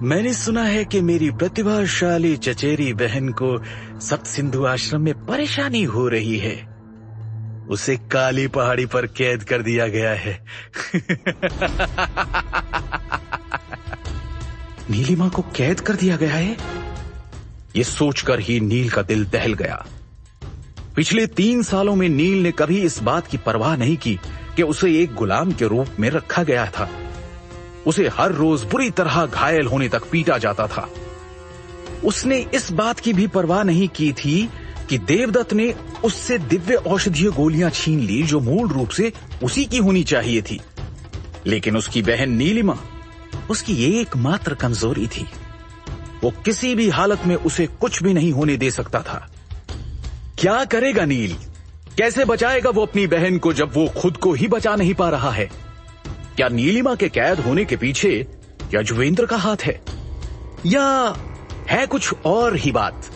S3: मैंने सुना है कि मेरी प्रतिभाशाली चचेरी बहन को सप्त सिंधु आश्रम में परेशानी हो रही है। उसे काली पहाड़ी पर कैद कर दिया गया है।
S2: नीलिमा को कैद कर दिया गया है? ये सोचकर ही नील का दिल दहल गया। पिछले 3 सालों में नील ने कभी इस बात की परवाह नहीं की कि उसे एक गुलाम के रूप में रखा गया था। उसे हर रोज बुरी तरह घायल होने तक पीटा जाता था। उसने इस बात की भी परवाह नहीं की थी कि देवदत्त ने उससे दिव्य औषधीय गोलियां छीन ली जो मूल रूप से उसी की होनी चाहिए थी। लेकिन उसकी बहन नीलिमा उसकी एकमात्र कमजोरी थी। वो किसी भी हालत में उसे कुछ भी नहीं होने दे सकता था।
S3: क्या करेगा नील? कैसे बचाएगा वो अपनी बहन को जब वो खुद को ही बचा नहीं पा रहा है?
S2: क्या नीलिमा के कैद होने के पीछे यजुवेंद्र का हाथ है या है कुछ और ही बात?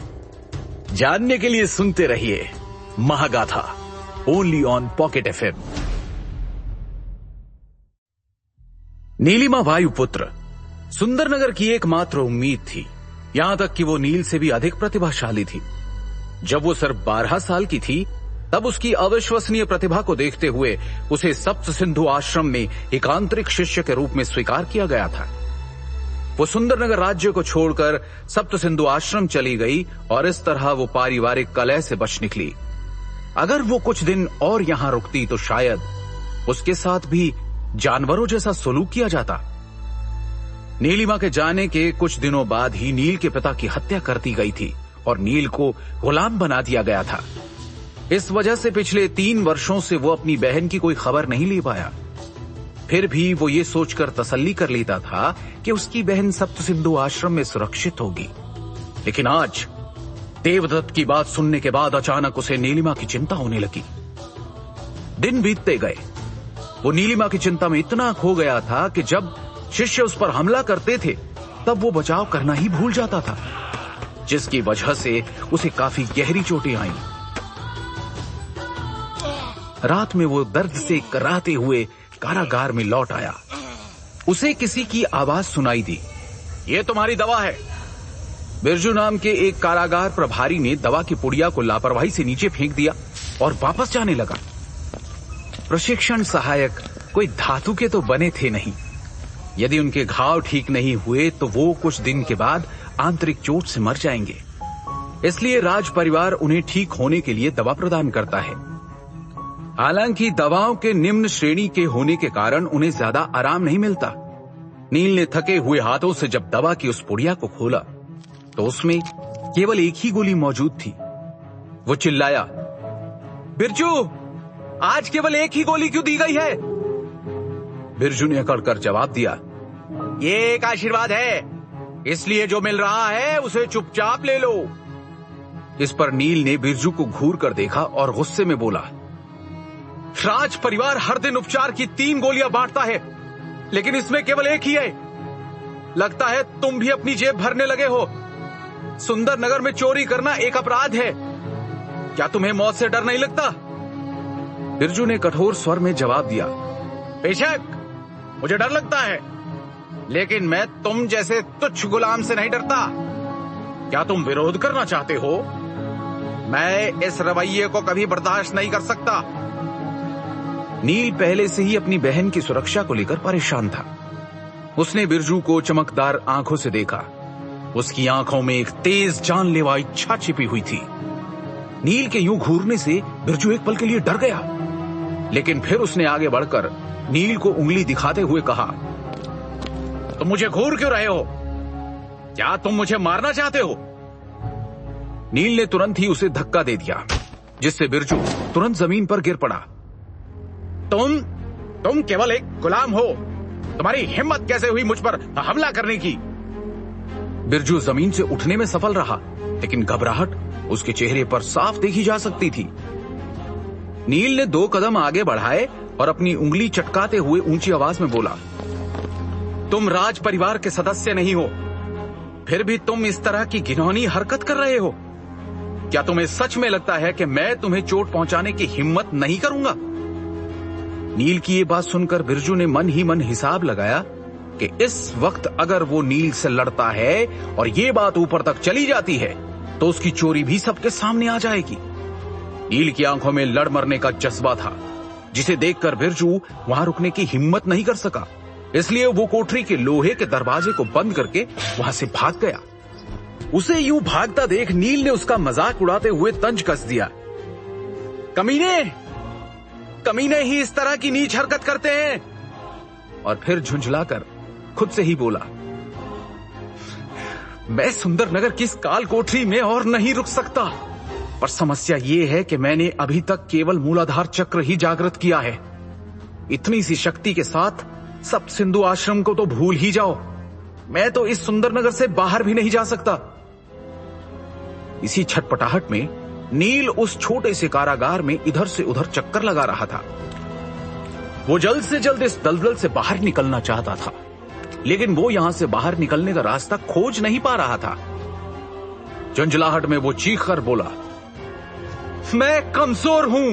S3: जानने के लिए सुनते रहिए Mahagatha, only on Pocket FM.
S2: Neelima Vayuputra Sundarnagar की एकमात्र उम्मीद थी, यहां तक कि वो नील से भी अधिक प्रतिभाशाली थी। जब वो सिर्फ 12 साल की थी तब उसकी अविश्वसनीय प्रतिभा को देखते हुए उसे सप्त सिंधु आश्रम में एक आंतरिक शिष्य के रूप में स्वीकार किया गया था। वो सुंदरनगर राज्य को छोड़कर सप्त सिंधु आश्रम चली गई और इस तरह वो पारिवारिक कलह से बच निकली। अगर वो कुछ दिन और यहां रुकती तो शायद उसके साथ भी जानवरों जैसा सलूक किया जाता। नीलिमा के जाने के कुछ दिनों बाद ही नील के पिता की हत्या कर दी गई थी और नील को गुलाम बना दिया गया था। इस वजह से पिछले 3 वर्षों से वो अपनी बहन की कोई खबर नहीं ले पाया। फिर भी वो ये सोचकर तसल्ली कर लेता था कि उसकी बहन सप्त सिंधु आश्रम में सुरक्षित होगी। लेकिन आज देवदत्त की बात सुनने के बाद अचानक उसे नीलिमा की चिंता होने लगी। दिन बीतते गए, वो नीलिमा की चिंता में इतना खो गया था कि जब शिष्य उस पर हमला करते थे तब वो बचाव करना ही भूल जाता था, जिसकी वजह से उसे काफी गहरी चोटें आईं। रात में वो दर्द से कराहते हुए कारागार में लौट आया। उसे किसी की आवाज सुनाई दी, ये तुम्हारी दवा है। बिरजू नाम के एक कारागार प्रभारी ने दवा की पुड़िया को लापरवाही से नीचे फेंक दिया और वापस जाने लगा। प्रशिक्षण सहायक कोई धातु के तो बने थे नहीं। यदि उनके घाव ठीक नहीं हुए तो वो कुछ दिन के बाद आंतरिक चोट से मर जाएंगे। इसलिए राज परिवार उन्हें ठीक होने के लिए दवा प्रदान करता है। हालांकि दवाओं के निम्न श्रेणी के होने के कारण उन्हें ज्यादा आराम नहीं मिलता। नील ने थके हुए हाथों से जब दवा की उस पुड़िया को खोला तो उसमें केवल एक ही गोली मौजूद थी। वो चिल्लाया, बिरजू, आज केवल एक ही गोली क्यों दी गई है? बिरजू ने अकड़कर जवाब दिया, ये एक आशीर्वाद है, इसलिए जो मिल रहा है उसे चुपचाप ले लो। इस पर नील ने बिरजू को घूर कर देखा और गुस्से में बोला, राज परिवार हर दिन उपचार की 3 गोलियां बांटता है, लेकिन इसमें केवल एक ही है। लगता है तुम भी अपनी जेब भरने लगे हो। सुंदर नगर में चोरी करना एक अपराध है। क्या तुम्हें मौत से डर नहीं लगता? बिरजू ने कठोर स्वर में जवाब दिया, बेशक मुझे डर लगता है, लेकिन मैं तुम जैसे तुच्छ गुलाम से नहीं डरता। क्या तुम विरोध करना चाहते हो? मैं इस रवैये को कभी बर्दाश्त नहीं कर सकता। नील पहले से ही अपनी बहन की सुरक्षा को लेकर परेशान था। उसने बिरजू को चमकदार आंखों से देखा। उसकी आंखों में एक तेज जानलेवा इच्छा छिपी हुई थी। नील के यूं घूरने से बिरजू एक पल के लिए डर गया, लेकिन फिर उसने आगे बढ़कर नील को उंगली दिखाते हुए कहा, तुम मुझे घूर क्यों रहे हो? क्या तुम मुझे मारना चाहते हो? नील ने तुरंत ही उसे धक्का दे दिया, जिससे बिरजू तुरंत जमीन पर गिर पड़ा। तुम केवल एक गुलाम हो। तुम्हारी हिम्मत कैसे हुई मुझ पर हमला करने की? बिरजू जमीन से उठने में सफल रहा, लेकिन घबराहट उसके चेहरे पर साफ देखी जा सकती थी। नील ने 2 कदम आगे बढ़ाए और अपनी उंगली चटकाते हुए ऊंची आवाज में बोला, तुम राज परिवार के सदस्य नहीं हो, फिर भी तुम इस तरह की घिनौनी हरकत कर रहे हो। क्या तुम्हें सच में लगता है कि मैं तुम्हें चोट पहुंचाने की हिम्मत नहीं करूंगा? नील की ये बात सुनकर बिरजू ने मन ही मन हिसाब लगाया कि इस वक्त अगर वो नील से लड़ता है और ये बात ऊपर तक चली जाती है तो उसकी चोरी भी सबके सामने आ जाएगी। नील की आंखों में लड़ मरने का जज्बा था, जिसे देखकर बिरजू वहां रुकने की हिम्मत नहीं कर सका। इसलिए वो कोठरी के लोहे के दरवाजे को बंद करके वहां से भाग गया। उसे यूं भागता देख नील ने उसका मजाक उड़ाते हुए तंज कस दिया, कमीने ही इस तरह की नीच हरकत करते हैं। और फिर झुंझलाकर खुद से ही बोला, मैं सुंदर नगर की इस काल कोठरी में और नहीं रुक सकता। पर समस्या यह है कि मैंने अभी तक केवल मूलाधार चक्र ही जागृत किया है। इतनी सी शक्ति के साथ सब सिंधु आश्रम को तो भूल ही जाओ। मैं तो इस सुंदर नगर से बाहर भी नहीं जा सकता। इसी छटपटाहट में नील उस छोटे से कारागार में इधर से उधर चक्कर लगा रहा था। वो जल्द से जल्द इस दलदल से बाहर निकलना चाहता था, लेकिन वो यहां से बाहर निकलने का रास्ता खोज नहीं पा रहा था। झुंझलाहट में वो चीख कर बोला, मैं कमजोर हूं,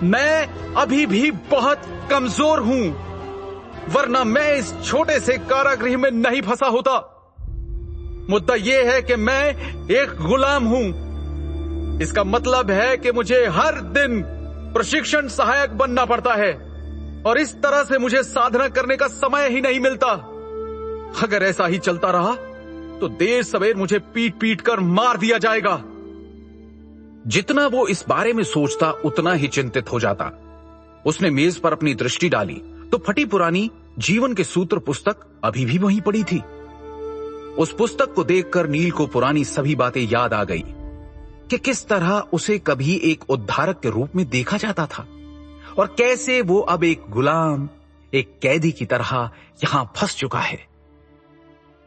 S2: मैं अभी भी बहुत कमजोर हूं, वरना मैं इस छोटे से कारागृह में नहीं फंसा होता। मुद्दा यह है कि मैं एक गुलाम हूं। इसका मतलब है कि मुझे हर दिन प्रशिक्षण सहायक बनना पड़ता है और इस तरह से मुझे साधना करने का समय ही नहीं मिलता। अगर ऐसा ही चलता रहा तो देर सवेर मुझे पीट पीट कर मार दिया जाएगा। जितना वो इस बारे में सोचता उतना ही चिंतित हो जाता। उसने मेज पर अपनी दृष्टि डाली तो फटी पुरानी जीवन के सूत्र पुस्तक अभी भी वहीं पड़ी थी। उस पुस्तक को देखकर नील को पुरानी सभी बातें याद आ गई कि किस तरह उसे कभी एक उद्धारक के रूप में देखा जाता था और कैसे वो अब एक गुलाम, एक कैदी की तरह यहां फंस चुका है।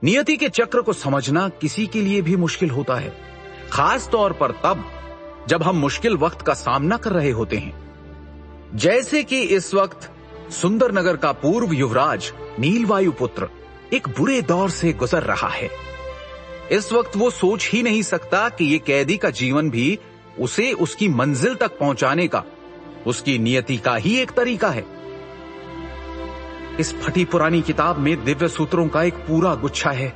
S2: नियति के चक्र को समझना किसी के लिए भी मुश्किल होता है, खास तौर पर तब जब हम मुश्किल वक्त का सामना कर रहे होते हैं। जैसे कि इस वक्त सुंदर नगर का पूर्व युवराज नीलवायु पुत्र एक बुरे दौर से गुजर रहा है। इस वक्त वो सोच ही नहीं सकता कि ये कैदी का जीवन भी उसे उसकी मंजिल तक पहुंचाने का उसकी नियति का ही एक तरीका है। इस फटी पुरानी किताब में दिव्य सूत्रों का एक पूरा गुच्छा है,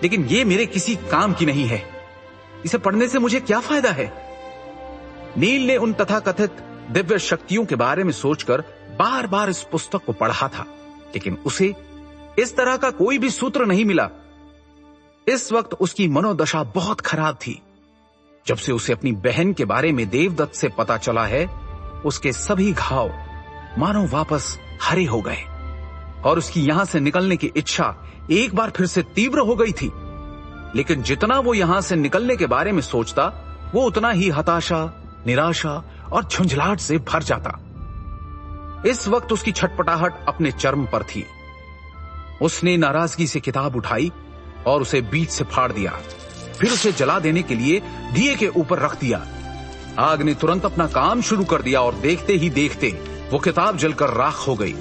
S2: लेकिन ये मेरे किसी काम की नहीं है। इसे पढ़ने से मुझे क्या फायदा है? नील ने उन तथाकथित दिव्य शक्तियों के बारे में सोचकर बार बार इस पुस्तक को पढ़ा था, लेकिन उसे इस तरह का कोई भी सूत्र नहीं मिला। इस वक्त उसकी मनोदशा बहुत खराब थी। जब से उसे अपनी बहन के बारे में देवदत्त से पता चला है, उसके सभी घाव मानो वापस हरे हो गए और उसकी यहां से निकलने की इच्छा एक बार फिर से तीव्र हो गई थी। लेकिन जितना वो यहां से निकलने के बारे में सोचता, वो उतना ही हताशा, निराशा और झुंझलाहट से भर जाता। इस वक्त उसकी छटपटाहट अपने चरम पर थी। उसने नाराजगी से किताब उठाई और उसे बीच से फाड़ दिया, फिर उसे जला देने के लिए दिए के ऊपर रख दिया। आग ने तुरंत अपना काम शुरू कर दिया और देखते ही देखते वो किताब जलकर राख हो गई।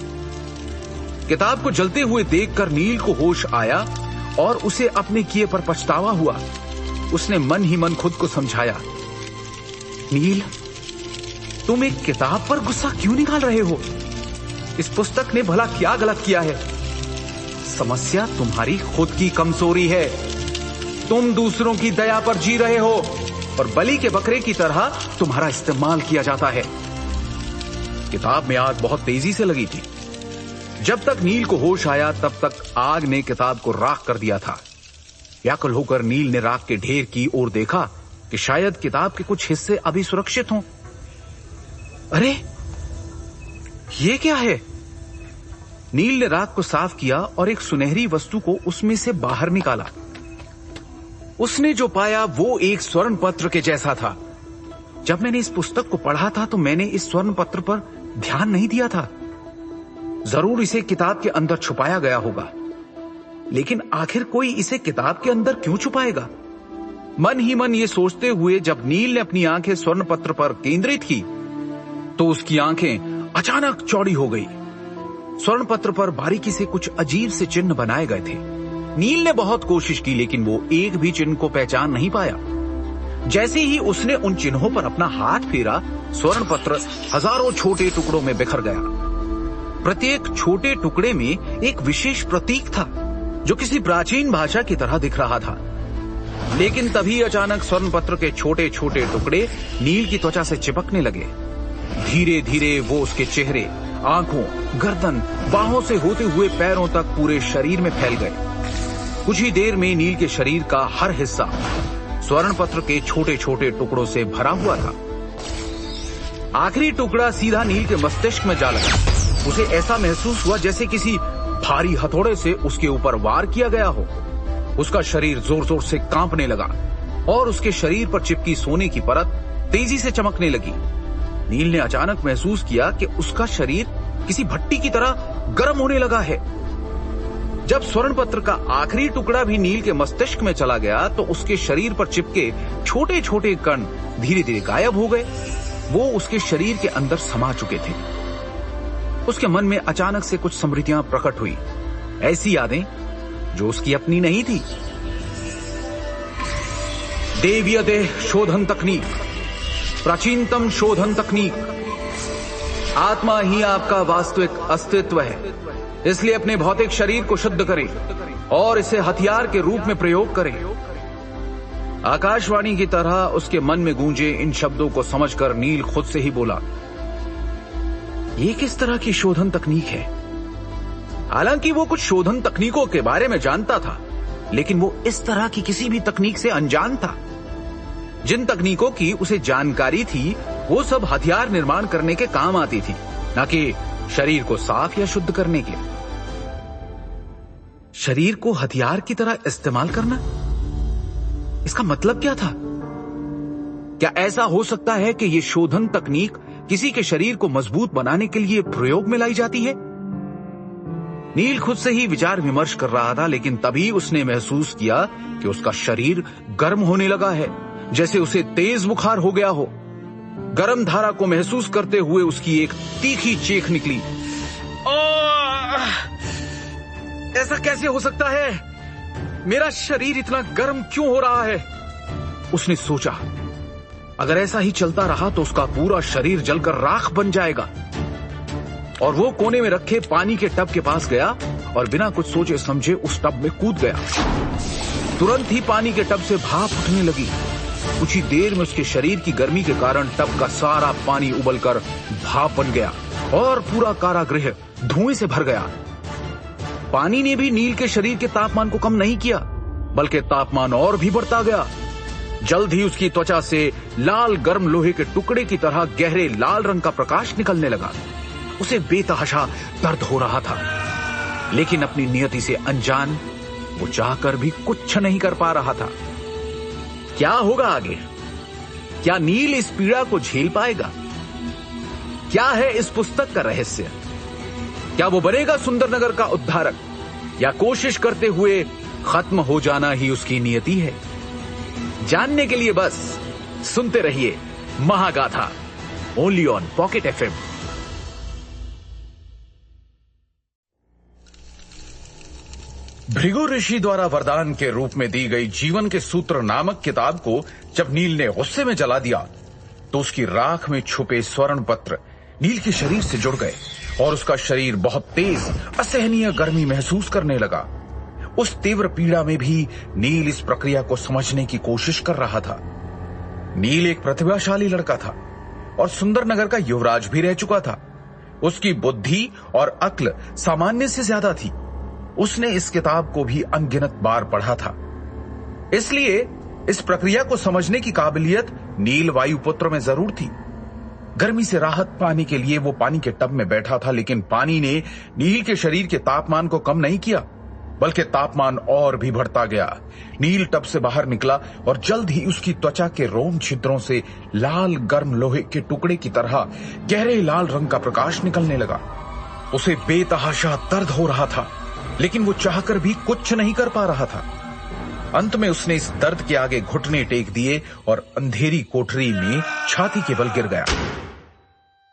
S2: किताब को जलते हुए देखकर नील को होश आया और उसे अपने किए पर पछतावा हुआ। उसने मन ही मन खुद को समझाया, नील, तुम एक किताब पर गुस्सा क्यों निकाल रहे हो? इस पुस्तक ने भला क्या गलत किया है? समस्या तुम्हारी खुद की कमजोरी है। तुम दूसरों की दया पर जी रहे हो और बलि के बकरे की तरह तुम्हारा इस्तेमाल किया जाता है। किताब में आग बहुत तेजी से लगी थी। जब तक नील को होश आया तब तक आग ने किताब को राख कर दिया था। व्याकुल होकर नील ने राख के ढेर की ओर देखा कि शायद किताब के कुछ हिस्से अभी सुरक्षित हों। अरे, ये क्या है? नील ने राख को साफ किया और एक सुनहरी वस्तु को उसमें से बाहर निकाला। उसने जो पाया वो एक स्वर्ण पत्र के जैसा था। जब मैंने इस पुस्तक को पढ़ा था तो मैंने इस स्वर्ण पत्र पर ध्यान नहीं दिया था। जरूर इसे किताब के अंदर छुपाया गया होगा, लेकिन आखिर कोई इसे किताब के अंदर क्यों छुपाएगा? मन ही मन ये सोचते हुए जब नील ने अपनी आंखें स्वर्ण पत्र पर केंद्रित की तो उसकी आंखें अचानक चौड़ी हो गई। स्वर्ण पत्र पर बारीकी से कुछ अजीब से चिन्ह बनाए गए थे। नील ने बहुत कोशिश की लेकिन वो एक भी चिन्ह को पहचान नहीं पाया। जैसे ही उसने उन चिन्हों पर अपना हाथ फेरा, स्वर्ण पत्र हजारों छोटे टुकड़ों में बिखर गया। प्रत्येक छोटे टुकड़े में एक विशेष प्रतीक था जो किसी प्राचीन भाषा की तरह दिख रहा था। लेकिन तभी अचानक स्वर्ण पत्र के छोटे छोटे टुकड़े नील की त्वचा से चिपकने लगे। धीरे धीरे वो उसके चेहरे, आंखों, गर्दन, बाहों से होते हुए पैरों तक पूरे शरीर में फैल गए। कुछ ही देर में नील के शरीर का हर हिस्सा स्वर्ण पत्र के छोटे छोटे टुकड़ों से भरा हुआ था। आखिरी टुकड़ा सीधा नील के मस्तिष्क में जा लगा। उसे ऐसा महसूस हुआ जैसे किसी भारी हथौड़े से उसके ऊपर वार किया गया हो। उसका शरीर जोर जोर से कांपने लगा और उसके शरीर पर चिपकी सोने की परत तेजी से चमकने लगी। नील ने अचानक महसूस किया कि उसका शरीर किसी भट्टी की तरह गर्म होने लगा है। जब स्वर्ण पत्र का आखिरी टुकड़ा भी नील के मस्तिष्क में चला गया तो उसके शरीर पर चिपके छोटे छोटे कण धीरे धीरे गायब हो गए। वो उसके शरीर के अंदर समा चुके थे। उसके मन में अचानक से कुछ स्मृतियां प्रकट हुई, ऐसी यादें जो उसकी अपनी नहीं थी। देवीय देह शोधन तकनीक, प्राचीनतम शोधन तकनीक। आत्मा ही आपका वास्तविक अस्तित्व है, इसलिए अपने भौतिक शरीर को शुद्ध करें और इसे हथियार के रूप में प्रयोग करें। आकाशवाणी की तरह उसके मन में गूंजे इन शब्दों को समझकर नील खुद से ही बोला, ये किस तरह की शोधन तकनीक है? हालांकि वो कुछ शोधन तकनीकों के बारे में जानता था, लेकिन वो इस तरह की किसी भी तकनीक से अनजान था। जिन तकनीकों की उसे जानकारी थी वो सब हथियार निर्माण करने के काम आती थी, न कि शरीर को साफ या शुद्ध करने के। शरीर को हथियार की तरह इस्तेमाल करना, इसका मतलब क्या था? क्या ऐसा हो सकता है कि ये शोधन तकनीक किसी के शरीर को मजबूत बनाने के लिए प्रयोग में लाई जाती है? नील खुद से ही विचार विमर्श कर रहा था, लेकिन तभी उसने महसूस किया कि उसका शरीर गर्म होने लगा है, जैसे उसे तेज बुखार हो गया हो। गर्म धारा को महसूस करते हुए उसकी एक तीखी चीख निकली। ऐसा कैसे हो सकता है? मेरा शरीर इतना गर्म क्यों हो रहा है? उसने सोचा, अगर ऐसा ही चलता रहा तो उसका पूरा शरीर जलकर राख बन जाएगा। और वो कोने में रखे पानी के टब के पास गया और बिना कुछ सोचे समझे उस टब में कूद गया। तुरंत ही पानी के टब से भाप उठने लगी। कुछ ही देर में उसके शरीर की गर्मी के कारण टब का सारा पानी उबलकर भाप बन गया और पूरा कारागृह धुएं से भर गया। पानी ने भी नील के शरीर के तापमान को कम नहीं किया, बल्कि तापमान और भी बढ़ता गया। जल्द ही उसकी त्वचा से लाल गर्म लोहे के टुकड़े की तरह गहरे लाल रंग का प्रकाश निकलने लगा। उसे बेतहाशा दर्द हो रहा था, लेकिन अपनी नियति से अनजान वो चाहकर भी कुछ नहीं कर पा रहा था। क्या होगा आगे? क्या नील इस पीड़ा को झेल पाएगा? क्या है इस पुस्तक का रहस्य? क्या वो बनेगा सुंदरनगर का उद्धारक, या कोशिश करते हुए खत्म हो जाना ही उसकी नियति है? जानने के लिए बस सुनते रहिए Mahagatha, only on Pocket FM. Bhrigu ऋषि द्वारा वरदान के रूप में दी गई जीवन के सूत्र नामक किताब को जब नील ने गुस्से में जला दिया तो उसकी राख में छुपे स्वर्ण पत्र नील के शरीर से जुड़ गए और उसका शरीर बहुत तेज असहनीय गर्मी महसूस करने लगा। उस तीव्र पीड़ा में भी नील इस प्रक्रिया को समझने की कोशिश कर रहा था। नील एक प्रतिभाशाली लड़का था और सुंदरनगर का युवराज भी रह चुका था। उसकी बुद्धि और अक्ल सामान्य से ज्यादा थी। उसने इस किताब को भी अनगिनत बार पढ़ा था, इसलिए इस प्रक्रिया को समझने की काबिलियत नील वायुपुत्र में जरूर थी। गर्मी से राहत पाने के लिए वो पानी के टब में बैठा था, लेकिन पानी ने नील के शरीर के तापमान को कम नहीं किया, बल्कि तापमान और भी बढ़ता गया। नील टब से बाहर निकला और जल्द ही उसकी त्वचा के रोम छिद्रों से लाल गर्म लोहे के टुकड़े की तरह गहरे लाल रंग का प्रकाश निकलने लगा। उसे बेतहाशा दर्द हो रहा था, लेकिन वो चाहकर भी कुछ नहीं कर पा रहा था। अंत में उसने इस दर्द के आगे घुटने टेक दिए और अंधेरी कोठरी में छाती के बल गिर गया।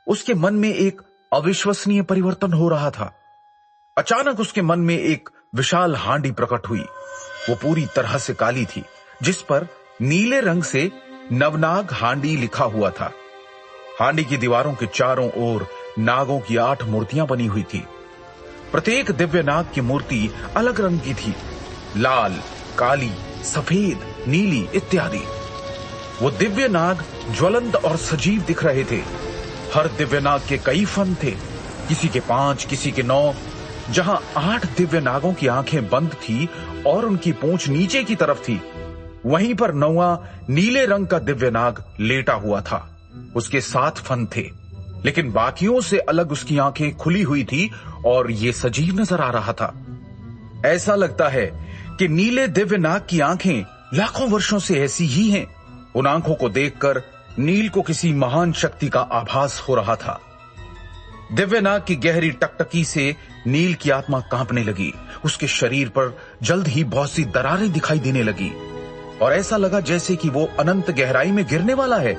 S2: उसके मन में एक अविश्वसनीय परिवर्तन हो रहा था। अचानक उसके मन में एक विशाल हांडी प्रकट हुई। वो पूरी तरह से काली थी, जिस पर नीले रंग से नवनाग हांडी लिखा हुआ था। हांडी की दीवारों के चारों ओर नागों की 8 मूर्तियां बनी हुई थी। प्रत्येक दिव्य नाग की मूर्ति अलग रंग की थी, लाल, काली, सफेद, नीली इत्यादि। वो दिव्य नाग ज्वलंत और सजीव दिख रहे थे। हर दिव्य नाग के कई फन थे, किसी के 5, किसी के 9। जहां 8 दिव्य नागों की आंखें बंद थी और उनकी पूंछ नीचे की तरफ थी, वहीं पर 9वां नीले रंग का दिव्य नाग लेटा हुआ था। उसके 7 फन थे, लेकिन बाकियों से अलग उसकी आंखें खुली हुई थी और ये सजीव नजर आ रहा था। ऐसा लगता है कि नीले दिव्य नाग की आंखें लाखों वर्षों से ऐसी ही हैं। उन आंखों को देखकर नील को किसी महान शक्ति का आभास हो रहा था। दिव्य नाग की गहरी टकटकी से नील की आत्मा कांपने लगी। उसके शरीर पर जल्द ही बहुत सी दरारें दिखाई देने लगी और ऐसा लगा जैसे कि वो अनंत गहराई में गिरने वाला है।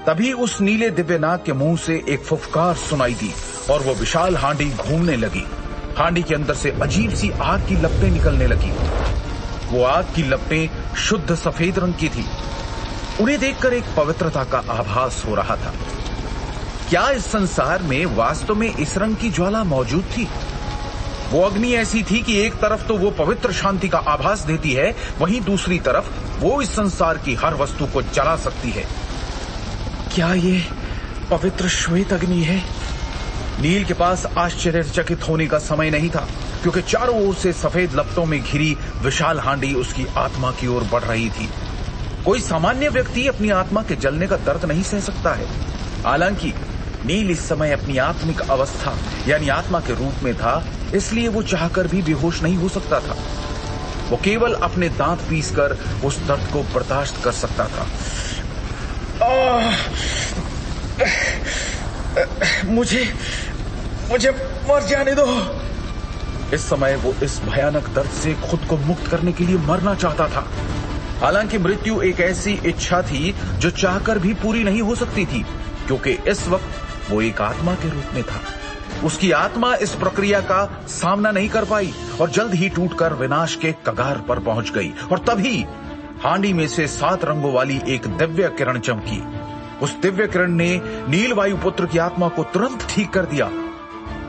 S2: तभी उस नीले दिव्य नाग के मुंह से एक फुफकार सुनाई दी और वो विशाल हांडी घूमने लगी। हांडी के अंदर से अजीब सी आग की लपटें निकलने लगी। वो आग की लपटें शुद्ध सफेद रंग की थी। उन्हें देखकर एक पवित्रता का आभास हो रहा था। क्या इस संसार में वास्तव में इस रंग की ज्वाला मौजूद थी? वो अग्नि ऐसी थी कि एक तरफ तो वो पवित्र शांति का आभास देती है, वहीं दूसरी तरफ वो इस संसार की हर वस्तु को जला सकती है। क्या ये पवित्र श्वेत अग्नि है? नील के पास आश्चर्यचकित होने का समय नहीं था, क्योंकि चारों ओर से सफेद लपटों में घिरी विशाल हांडी उसकी आत्मा की ओर बढ़ रही थी। कोई सामान्य व्यक्ति अपनी आत्मा के जलने का दर्द नहीं सह सकता है। हालांकि नील इस समय अपनी आत्मिक अवस्था यानी आत्मा के रूप में था, इसलिए वो चाहकर भी बेहोश नहीं हो सकता था। वो केवल अपने दांत पीसकर उस दर्द को बर्दाश्त कर सकता था। मुझे मर जाने दो। इस समय वो इस भयानक दर्द से खुद को मुक्त करने के लिए मरना चाहता था। हालांकि मृत्यु एक ऐसी इच्छा थी जो चाहकर भी पूरी नहीं हो सकती थी, क्योंकि इस वक्त वो एक आत्मा के रूप में था। उसकी आत्मा इस प्रक्रिया का सामना नहीं कर पाई और जल्द ही टूटकर विनाश के कगार पर पहुंच गई। और तभी हांडी में से 7 रंगों वाली एक दिव्य किरण चमकी। उस दिव्य किरण ने नील वायुपुत्र की आत्मा को तुरंत ठीक कर दिया।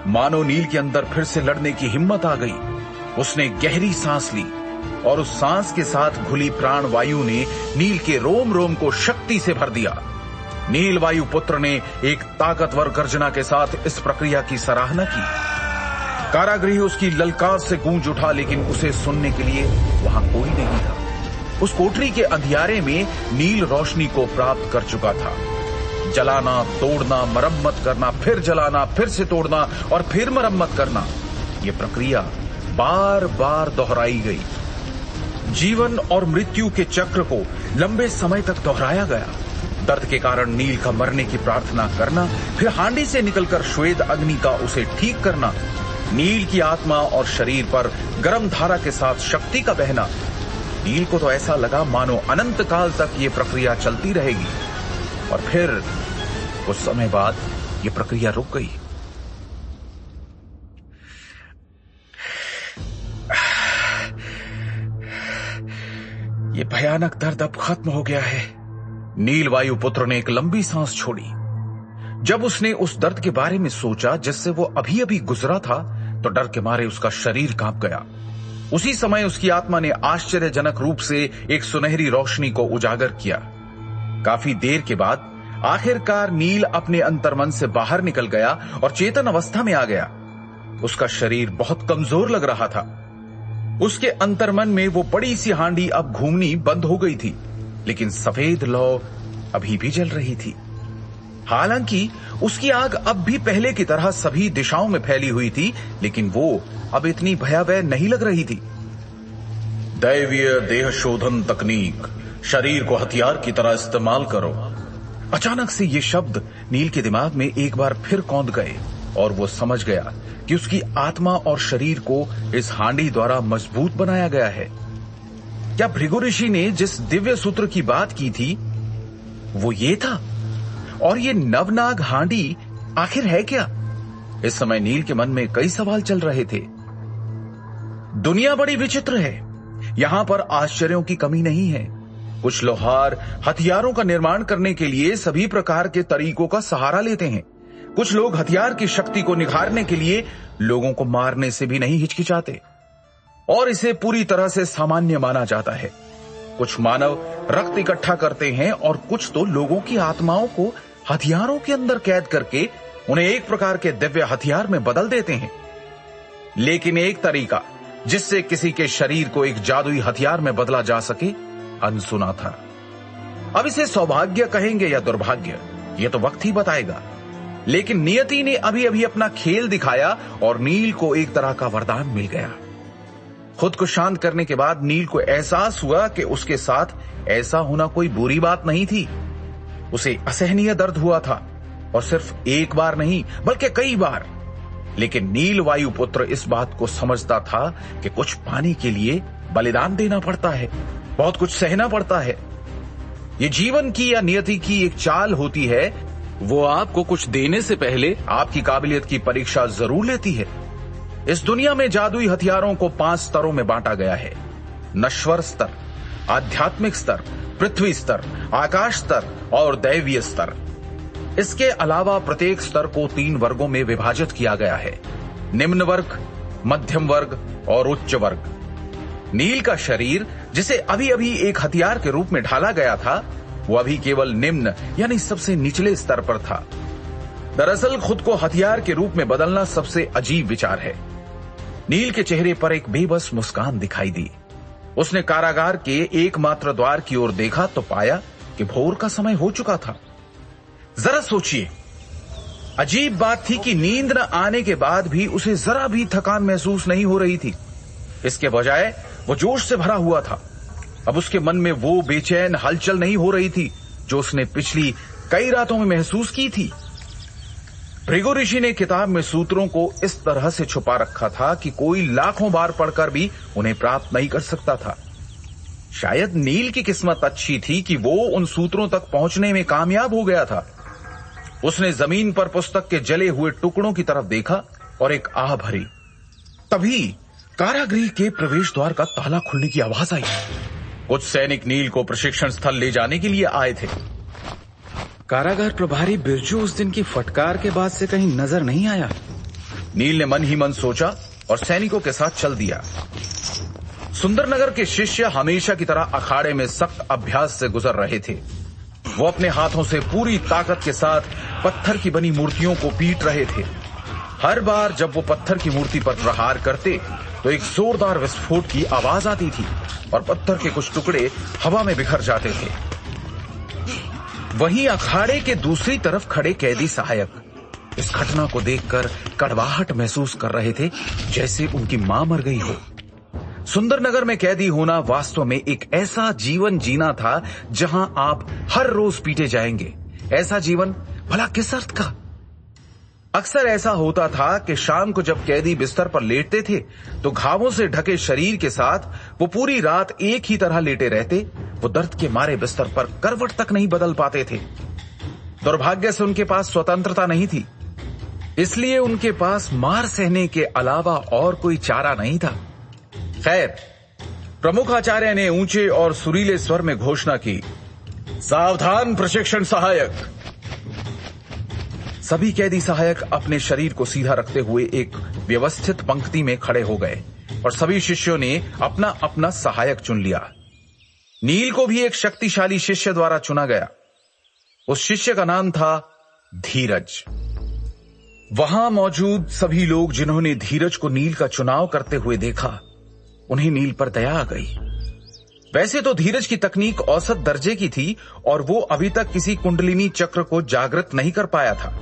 S2: मानो नील के अंदर फिर से लड़ने की हिम्मत आ गई। उसने गहरी सांस ली और उस सांस के साथ घुली प्राण वायु ने नील के रोम रोम को शक्ति से भर दिया। नील वायुपुत्र ने एक ताकतवर गर्जना के साथ इस प्रक्रिया की सराहना की। कारागृह उसकी ललकार से गूंज उठा, लेकिन उसे सुनने के लिए वहां कोई नहीं था। उस कोठरी के अंधियारे में नील रोशनी को प्राप्त कर चुका था। जलाना, तोड़ना, मरम्मत करना, फिर जलाना, फिर से तोड़ना और फिर मरम्मत करना, ये प्रक्रिया बार बार दोहराई गई। जीवन और मृत्यु के चक्र को लंबे समय तक दोहराया गया। दर्द के कारण नील का मरने की प्रार्थना करना, फिर हांडी से निकलकर श्वेत अग्नि का उसे ठीक करना, नील की आत्मा और शरीर पर गर्म धारा के साथ शक्ति का बहना। नील को तो ऐसा लगा मानो अनंत काल तक ये प्रक्रिया चलती रहेगी, और फिर कुछ समय बाद ये प्रक्रिया रुक गई। ये भयानक दर्द अब खत्म हो गया है। नील वायुपुत्र ने एक लंबी सांस छोड़ी। जब उसने उस दर्द के बारे में सोचा जिससे वो अभी अभी गुजरा था, तो डर के मारे उसका शरीर कांप गया। उसी समय उसकी आत्मा ने आश्चर्यजनक रूप से एक सुनहरी रोशनी को उजागर किया। काफी देर के बाद आखिरकार नील अपने अंतर्मन से बाहर निकल गया और चेतन अवस्था में आ गया। उसका शरीर बहुत कमजोर लग रहा था। उसके अंतर्मन में वो बड़ी सी हांडी अब घूमनी बंद हो गई थी, लेकिन सफेद लौ अभी भी जल रही थी। हालांकि उसकी आग अब भी पहले की तरह सभी दिशाओं में फैली हुई थी, लेकिन वो अब इतनी भयावह नहीं लग रही थी। दैवीय देह शोधन तकनीक, शरीर को हथियार की तरह इस्तेमाल करो। अचानक से ये शब्द नील के दिमाग में एक बार फिर कौंध गए और वो समझ गया कि उसकी आत्मा और शरीर को इस हांडी द्वारा मजबूत बनाया गया है। क्या भृगु ऋषि ने जिस दिव्य सूत्र की बात की थी वो ये था? और ये नवनाग हांडी आखिर है क्या? इस समय नील के मन में कई सवाल चल रहे थे। दुनिया बड़ी विचित्र है। यहां पर आश्चर्यों की कमी नहीं है। कुछ लोहार हथियारों का निर्माण करने के लिए सभी प्रकार के तरीकों का सहारा लेते हैं। कुछ लोग हथियार की शक्ति को निखारने के लिए लोगों को मारने से भी नहीं हिचकिचाते और इसे पूरी तरह से सामान्य माना जाता है। कुछ मानव रक्त इकट्ठा करते हैं और कुछ तो लोगों की आत्माओं को हथियारों के अंदर कैद करके उन्हें एक प्रकार के दिव्य हथियार में बदल देते हैं। लेकिन एक तरीका जिससे किसी के शरीर को एक जादुई हथियार में बदला जा सके अनसुना था। अब इसे सौभाग्य कहेंगे या दुर्भाग्य, यह तो वक्त ही बताएगा। लेकिन नियति ने अभी अभी अपना खेल दिखाया और नील को एक तरह का वरदान मिल गया। खुद को शांत करने के बाद नील को एहसास हुआ कि उसके साथ ऐसा होना कोई बुरी बात नहीं थी। उसे असहनीय दर्द हुआ था, और सिर्फ एक बार नहीं बल्कि कई बार। लेकिन नील वायुपुत्र इस बात को समझता था कि कुछ पाने के लिए बलिदान देना पड़ता है, बहुत कुछ सहना पड़ता है। ये जीवन की या नियति की एक चाल होती है। वो आपको कुछ देने से पहले आपकी काबिलियत की परीक्षा जरूर लेती है। इस दुनिया में जादुई हथियारों को 5 स्तरों में बांटा गया है: नश्वर स्तर, आध्यात्मिक स्तर, पृथ्वी स्तर, आकाश स्तर और दैवीय स्तर। इसके अलावा प्रत्येक स्तर को 3 वर्गों में विभाजित किया गया है: निम्न वर्ग, मध्यम वर्ग और उच्च वर्ग। नील का शरीर, जिसे अभी अभी एक हथियार के रूप में ढाला गया था, वो अभी केवल निम्न यानी सबसे निचले स्तर पर था। दरअसल खुद को हथियार के रूप में बदलना सबसे अजीब विचार है। नील के चेहरे पर एक बेबस मुस्कान दिखाई दी। उसने कारागार के एकमात्र द्वार की ओर देखा तो पाया कि भोर का समय हो चुका था। जरा सोचिए, अजीब बात थी कि नींद न आने के बाद भी उसे जरा भी थकान महसूस नहीं हो रही थी। इसके बजाय वो जोश से भरा हुआ था। अब उसके मन में वो बेचैन हलचल नहीं हो रही थी जो उसने पिछली कई रातों में महसूस की थी। भृगु ऋषि ने किताब में सूत्रों को इस तरह से छुपा रखा था कि कोई लाखों बार पढ़कर भी उन्हें प्राप्त नहीं कर सकता था। शायद नील की किस्मत अच्छी थी कि वो उन सूत्रों तक पहुंचने में कामयाब हो गया था। उसने जमीन पर पुस्तक के जले हुए टुकड़ों की तरफ देखा और एक आह भरी। तभी कारागृह के प्रवेश द्वार का ताला खुलने की आवाज आई। कुछ सैनिक नील को प्रशिक्षण स्थल ले जाने के लिए आए थे।
S3: कारागार प्रभारी बिरजू उस दिन की फटकार के बाद से कहीं नजर नहीं आया।
S2: नील ने मन ही मन सोचा और सैनिकों के साथ चल दिया। सुंदरनगर के शिष्य हमेशा की तरह अखाड़े में सख्त अभ्यास से गुजर रहे थे। वो अपने हाथों से पूरी ताकत के साथ पत्थर की बनी मूर्तियों को पीट रहे थे। हर बार जब वो पत्थर की मूर्ति पर प्रहार करते तो एक जोरदार विस्फोट की आवाज आती थी और पत्थर के कुछ टुकड़े हवा में बिखर जाते थे। वहीं अखाड़े के दूसरी तरफ खड़े कैदी सहायक इस घटना को देखकर कड़वाहट महसूस कर रहे थे, जैसे उनकी मां मर गई हो। सुंदरनगर में कैदी होना वास्तव में एक ऐसा जीवन जीना था जहां आप हर रोज पीटे जाएंगे। ऐसा जीवन भला किस अर्थ का? अक्सर ऐसा होता था कि शाम को जब कैदी बिस्तर पर लेटते थे तो घावों से ढके शरीर के साथ वो पूरी रात एक ही तरह लेटे रहते। वो दर्द के मारे बिस्तर पर करवट तक नहीं बदल पाते थे। दुर्भाग्य से उनके पास स्वतंत्रता नहीं थी, इसलिए उनके पास मार सहने के अलावा और कोई चारा नहीं था। खैर, प्रमुख आचार्य ने ऊंचे और सुरीले स्वर में घोषणा की, सावधान प्रशिक्षण सहायक। सभी कैदी सहायक अपने शरीर को सीधा रखते हुए एक व्यवस्थित पंक्ति में खड़े हो गए और सभी शिष्यों ने अपना अपना सहायक चुन लिया। नील को भी एक शक्तिशाली शिष्य द्वारा चुना गया। उस शिष्य का नाम था धीरज। वहां मौजूद सभी लोग जिन्होंने धीरज को नील का चुनाव करते हुए देखा, उन्हें नील पर दया आ गई। वैसे तो धीरज की तकनीक औसत दर्जे की थी और वो अभी तक किसी कुंडलिनी चक्र को जागृत नहीं कर पाया था,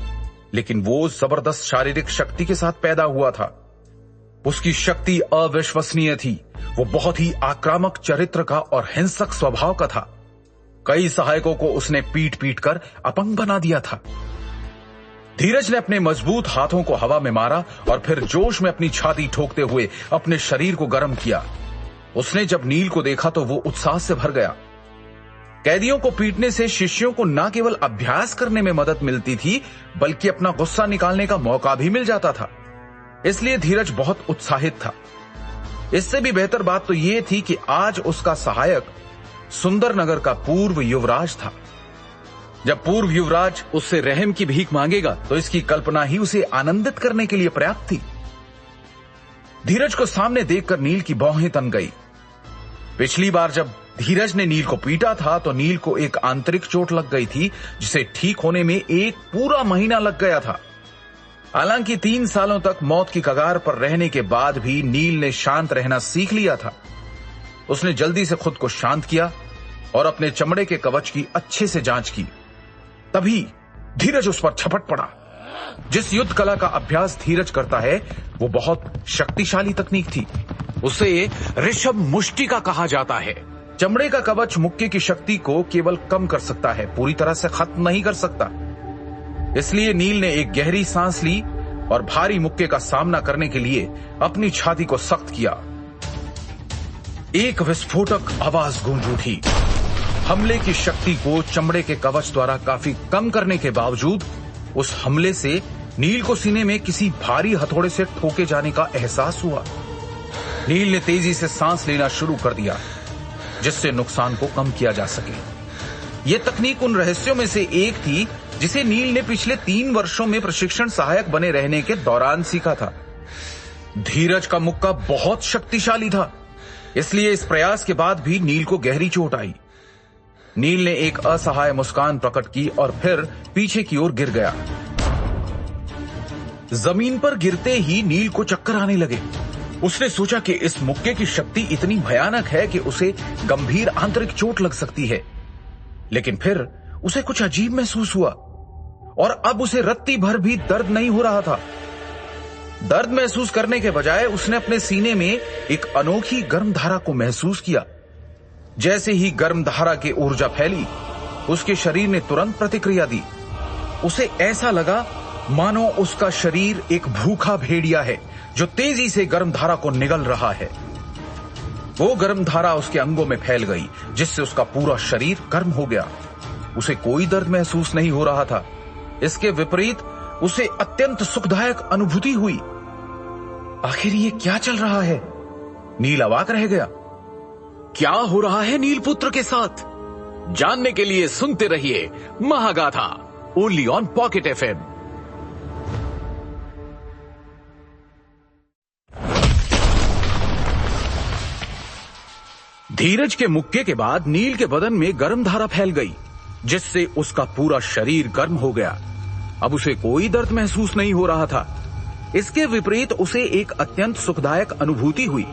S2: लेकिन वो जबरदस्त शारीरिक शक्ति के साथ पैदा हुआ था। उसकी शक्ति अविश्वसनीय थी। वो बहुत ही आक्रामक चरित्र का और हिंसक स्वभाव का था। कई सहायकों को उसने पीट पीट कर अपंग बना दिया था। धीरज ने अपने मजबूत हाथों को हवा में मारा और फिर जोश में अपनी छाती ठोकते हुए अपने शरीर को गर्म किया। उसने जब नील को देखा तो वो उत्साह से भर गया। कैदियों को पीटने से शिष्यों को न केवल अभ्यास करने में मदद मिलती थी, बल्कि अपना गुस्सा निकालने का मौका भी मिल जाता था। इसलिए धीरज बहुत उत्साहित था। इससे भी बेहतर बात तो यह थी कि आज उसका सहायक सुंदरनगर का पूर्व युवराज था। जब पूर्व युवराज उससे रहम की भीख मांगेगा तो इसकी कल्पना ही उसे आनंदित करने के लिए पर्याप्त थी। धीरज को सामने देखकर नील की भौहें तन गई। पिछली बार जब धीरज ने नील को पीटा था तो नील को एक आंतरिक चोट लग गई थी, जिसे ठीक होने में एक पूरा महीना लग गया था। हालांकि 3 सालों तक मौत की कगार पर रहने के बाद भी नील ने शांत रहना सीख लिया था। उसने जल्दी से खुद को शांत किया और अपने चमड़े के कवच की अच्छे से जांच की। तभी धीरज उस पर झपट पड़ा। जिस युद्ध कला का अभ्यास धीरज करता है वो बहुत शक्तिशाली तकनीक थी। उसे ऋषभ मुष्टिका कहा जाता है। चमड़े का कवच मुक्के की शक्ति को केवल कम कर सकता है, पूरी तरह से खत्म नहीं कर सकता। इसलिए नील ने एक गहरी सांस ली और भारी मुक्के का सामना करने के लिए अपनी छाती को सख्त किया। एक विस्फोटक आवाज गूंज उठी। हमले की शक्ति को चमड़े के कवच द्वारा काफी कम करने के बावजूद उस हमले से नील को सीने में किसी भारी हथौड़े से ठोके जाने का एहसास हुआ। नील ने तेजी से सांस लेना शुरू कर दिया, जिससे नुकसान को कम किया जा सके। यह तकनीक उन रहस्यों में से एक थी जिसे नील ने पिछले 3 वर्षों में प्रशिक्षण सहायक बने रहने के दौरान सीखा था। धीरज का मुक्का बहुत शक्तिशाली था, इसलिए इस प्रयास के बाद भी नील को गहरी चोट आई। नील ने एक असहाय मुस्कान प्रकट की और फिर पीछे की ओर गिर गया। जमीन पर गिरते ही नील को चक्कर आने लगे। उसने सोचा कि इस मुक्के की शक्ति इतनी भयानक है कि उसे गंभीर आंतरिक चोट लग सकती है। लेकिन फिर उसे कुछ अजीब महसूस हुआ और अब उसे रत्ती भर भी दर्द नहीं हो रहा था। दर्द महसूस करने के बजाय उसने अपने सीने में एक अनोखी गर्म धारा को महसूस किया। जैसे ही गर्म धारा की ऊर्जा फैली, उसके शरीर ने तुरंत प्रतिक्रिया दी। उसे ऐसा लगा मानो उसका शरीर एक भूखा भेड़िया है जो तेजी से गर्म धारा को निगल रहा है। वो गर्म धारा उसके अंगों में फैल गई, जिससे उसका पूरा शरीर गर्म हो गया। उसे कोई दर्द महसूस नहीं हो रहा था। इसके विपरीत उसे अत्यंत सुखदायक अनुभूति हुई। आखिर ये क्या चल रहा है? नील अवाक रह गया।
S3: क्या हो रहा है नील पुत्र के साथ? जानने के लिए सुनते रहिए Mahagatha, only on pocket FM।
S2: धीरज के मुक्के के बाद नील के बदन में गर्म धारा फैल गई, जिससे उसका पूरा शरीर गर्म हो गया। अब उसे कोई दर्द महसूस नहीं हो रहा था। इसके विपरीत उसे एक अत्यंत सुखदायक अनुभूति हुई।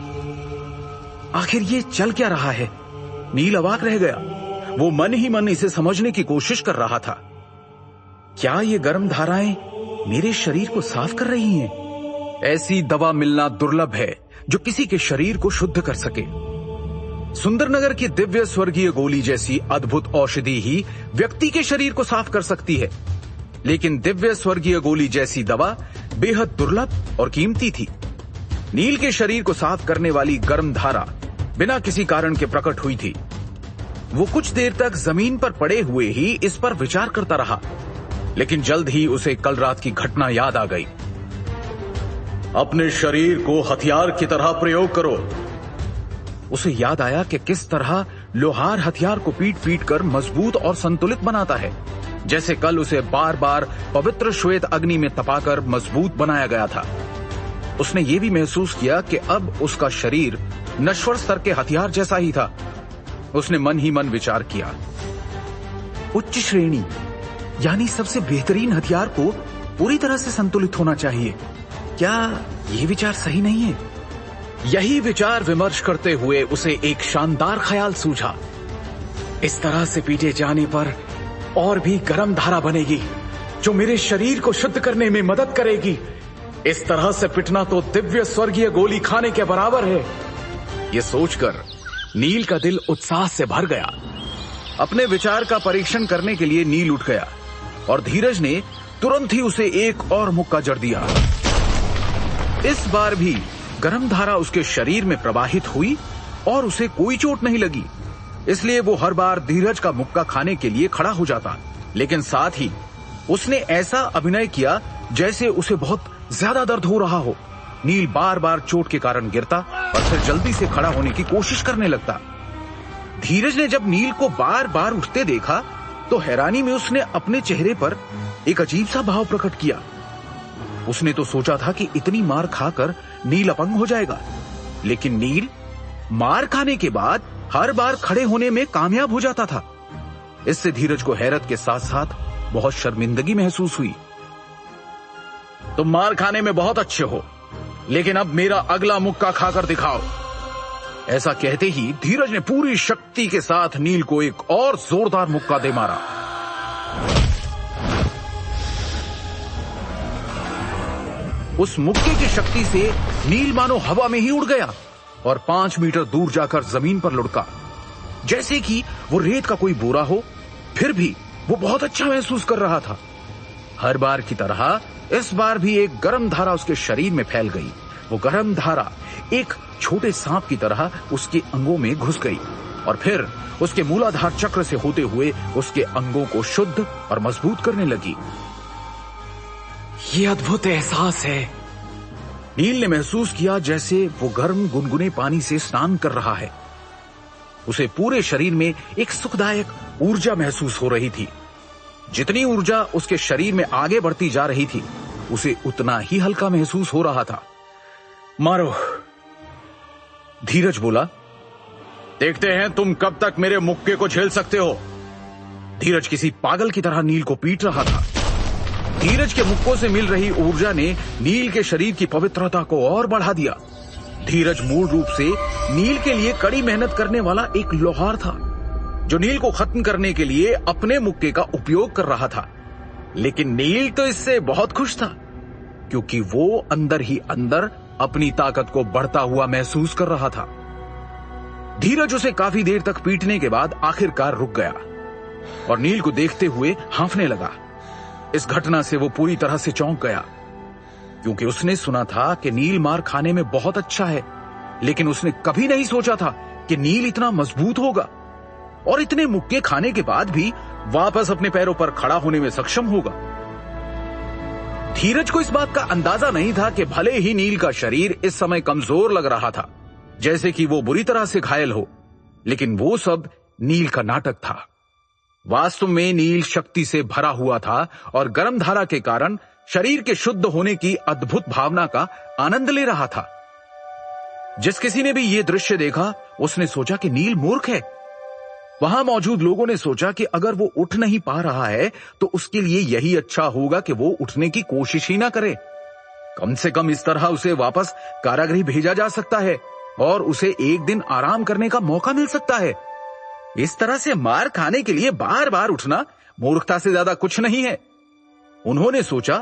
S2: आखिर ये चल क्या रहा है? नील अवाक रह गया। वो मन ही मन इसे समझने की कोशिश कर रहा था। क्या ये गर्म धाराएं मेरे शरीर को साफ कर रही हैं? ऐसी दवा मिलना दुर्लभ है जो किसी के शरीर को शुद्ध कर सके। सुंदरनगर की दिव्य स्वर्गीय गोली जैसी अद्भुत औषधि ही व्यक्ति के शरीर को साफ कर सकती है, लेकिन दिव्य स्वर्गीय गोली जैसी दवा बेहद दुर्लभ और कीमती थी। नील के शरीर को साफ करने वाली गर्म धारा बिना किसी कारण के प्रकट हुई थी। वो कुछ देर तक जमीन पर पड़े हुए ही इस पर विचार करता रहा, लेकिन जल्द ही उसे कल रात की घटना याद आ गई।
S3: अपने शरीर को हथियार की तरह प्रयोग करो।
S2: उसे याद आया कि किस तरह लोहार हथियार को पीट पीट कर मजबूत और संतुलित बनाता है, जैसे कल उसे बार बार पवित्र श्वेत अग्नि में तपाकर मजबूत बनाया गया था। उसने ये भी महसूस किया कि अब उसका शरीर नश्वर स्तर के हथियार जैसा ही था। उसने मन ही मन विचार किया, उच्च श्रेणी यानी सबसे बेहतरीन हथियार को पूरी तरह से संतुलित होना चाहिए। क्या ये विचार सही नहीं है?
S3: यही विचार विमर्श करते हुए उसे एक शानदार ख्याल सूझा। इस तरह से पीटे जाने पर और भी गर्म धारा बनेगी जो मेरे शरीर को शुद्ध करने में मदद करेगी। इस तरह से पिटना तो दिव्य स्वर्गीय गोली खाने के बराबर है।
S2: ये सोचकर नील का दिल उत्साह से भर गया। अपने विचार का परीक्षण करने के लिए नील उठ गया और धीरज ने तुरंत ही उसे एक और मुक्का जड़ दिया। इस बार भी गर्म धारा उसके शरीर में प्रवाहित हुई और उसे कोई चोट नहीं लगी, इसलिए वो हर बार धीरज का मुक्का खाने के लिए खड़ा हो जाता। लेकिन साथ ही उसने ऐसा अभिनय किया जैसे उसे बहुत ज्यादा दर्द हो रहा हो। नील बार बार चोट के कारण गिरता और फिर जल्दी से खड़ा होने की कोशिश करने लगता। धीरज ने जब नील को बार बार उठते देखा तो हैरानी में उसने अपने चेहरे पर एक अजीब सा भाव प्रकट किया। उसने तो सोचा था कि इतनी मार खाकर नील अपंग हो जाएगा, लेकिन नील मार खाने के बाद हर बार खड़े होने में कामयाब हो जाता था। इससे धीरज को हैरत के साथ साथ बहुत शर्मिंदगी महसूस हुई।
S3: तुम मार खाने में बहुत अच्छे हो, लेकिन अब मेरा अगला मुक्का खाकर दिखाओ।
S2: ऐसा कहते ही धीरज ने पूरी शक्ति के साथ नील को एक और जोरदार मुक्का दे मारा। उस मुक्के की शक्ति से नील मानो हवा में ही उड़ गया और 5 मीटर दूर जाकर जमीन पर लुढ़का, जैसे कि वो रेत का कोई बोरा हो। फिर भी वो बहुत अच्छा महसूस कर रहा था। हर बार की तरह इस बार भी एक गर्म धारा उसके शरीर में फैल गई। वो गर्म धारा एक छोटे सांप की तरह उसके अंगों में घुस गई और फिर उसके मूलाधार चक्र से होते हुए उसके अंगों को शुद्ध और मजबूत करने लगी।
S3: ये अद्भुत एहसास है।
S2: नील ने महसूस किया जैसे वो गर्म गुनगुने पानी से स्नान कर रहा है। उसे पूरे शरीर में एक सुखदायक ऊर्जा महसूस हो रही थी। जितनी ऊर्जा उसके शरीर में आगे बढ़ती जा रही थी, उसे उतना ही हल्का महसूस हो रहा था।
S3: मारो,
S2: धीरज बोला।
S3: देखते हैं तुम कब तक मेरे मुक्के को झेल सकते हो।
S2: धीरज किसी पागल की तरह नील को पीट रहा था। धीरज के मुक्कों से मिल रही ऊर्जा ने नील के शरीर की पवित्रता को और बढ़ा दिया। धीरज मूल रूप से नील के लिए कड़ी मेहनत करने वाला एक लोहार था, जो नील को खत्म करने के लिए अपने मुक्के का उपयोग कर रहा था। लेकिन नील तो इससे बहुत खुश था, क्योंकि वो अंदर ही अंदर अपनी ताकत को बढ़ता हुआ महसूस कर रहा था। धीरज उसे काफी देर तक पीटने के बाद आखिरकार रुक गया और नील को देखते हुए हांफने लगा। इस घटना से वो पूरी तरह से चौंक गया, क्योंकि उसने सुना था कि नील मार खाने में बहुत अच्छा है, लेकिन उसने कभी नहीं सोचा था कि नील इतना मजबूत होगा और इतने मुक्के खाने के बाद भी वापस अपने पैरों पर खड़ा होने में सक्षम होगा। धीरज को इस बात का अंदाजा नहीं था कि भले ही नील का शरीर इस समय कमजोर लग रहा था, जैसे कि वो बुरी तरह से घायल हो, लेकिन वो सब नील का नाटक था। वास्तव में नील शक्ति से भरा हुआ था और गर्म धारा के कारण शरीर के शुद्ध होने की अद्भुत भावना का आनंद ले रहा था। जिस किसी ने भी ये दृश्य देखा, उसने सोचा कि नील मूर्ख है। वहां मौजूद लोगों ने सोचा कि अगर वो उठ नहीं पा रहा है तो उसके लिए यही अच्छा होगा कि वो उठने की कोशिश ही ना करे। कम से कम इस तरह उसे वापस कारागृह भेजा जा सकता है और उसे एक दिन आराम करने का मौका मिल सकता है। इस तरह से मार खाने के लिए बार बार उठना मूर्खता से ज्यादा कुछ नहीं है। उन्होंने सोचा,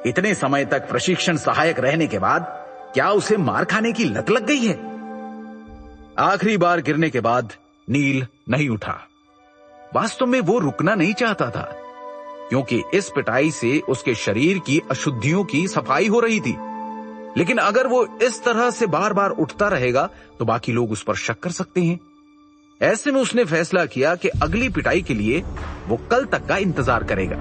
S2: इतने समय तक प्रशिक्षण सहायक रहने के बाद क्या उसे मार खाने की लत लग गई है? आखिरी बार गिरने के बाद नील नहीं उठा। वास्तव में वो रुकना नहीं चाहता था, क्योंकि इस पिटाई से उसके शरीर की अशुद्धियों की सफाई हो रही थी। लेकिन अगर वो इस तरह से बार बार उठता रहेगा तो बाकी लोग उस पर शक कर सकते हैं। ऐसे में उसने फैसला किया कि अगली पिटाई के लिए वो कल तक का इंतजार करेगा।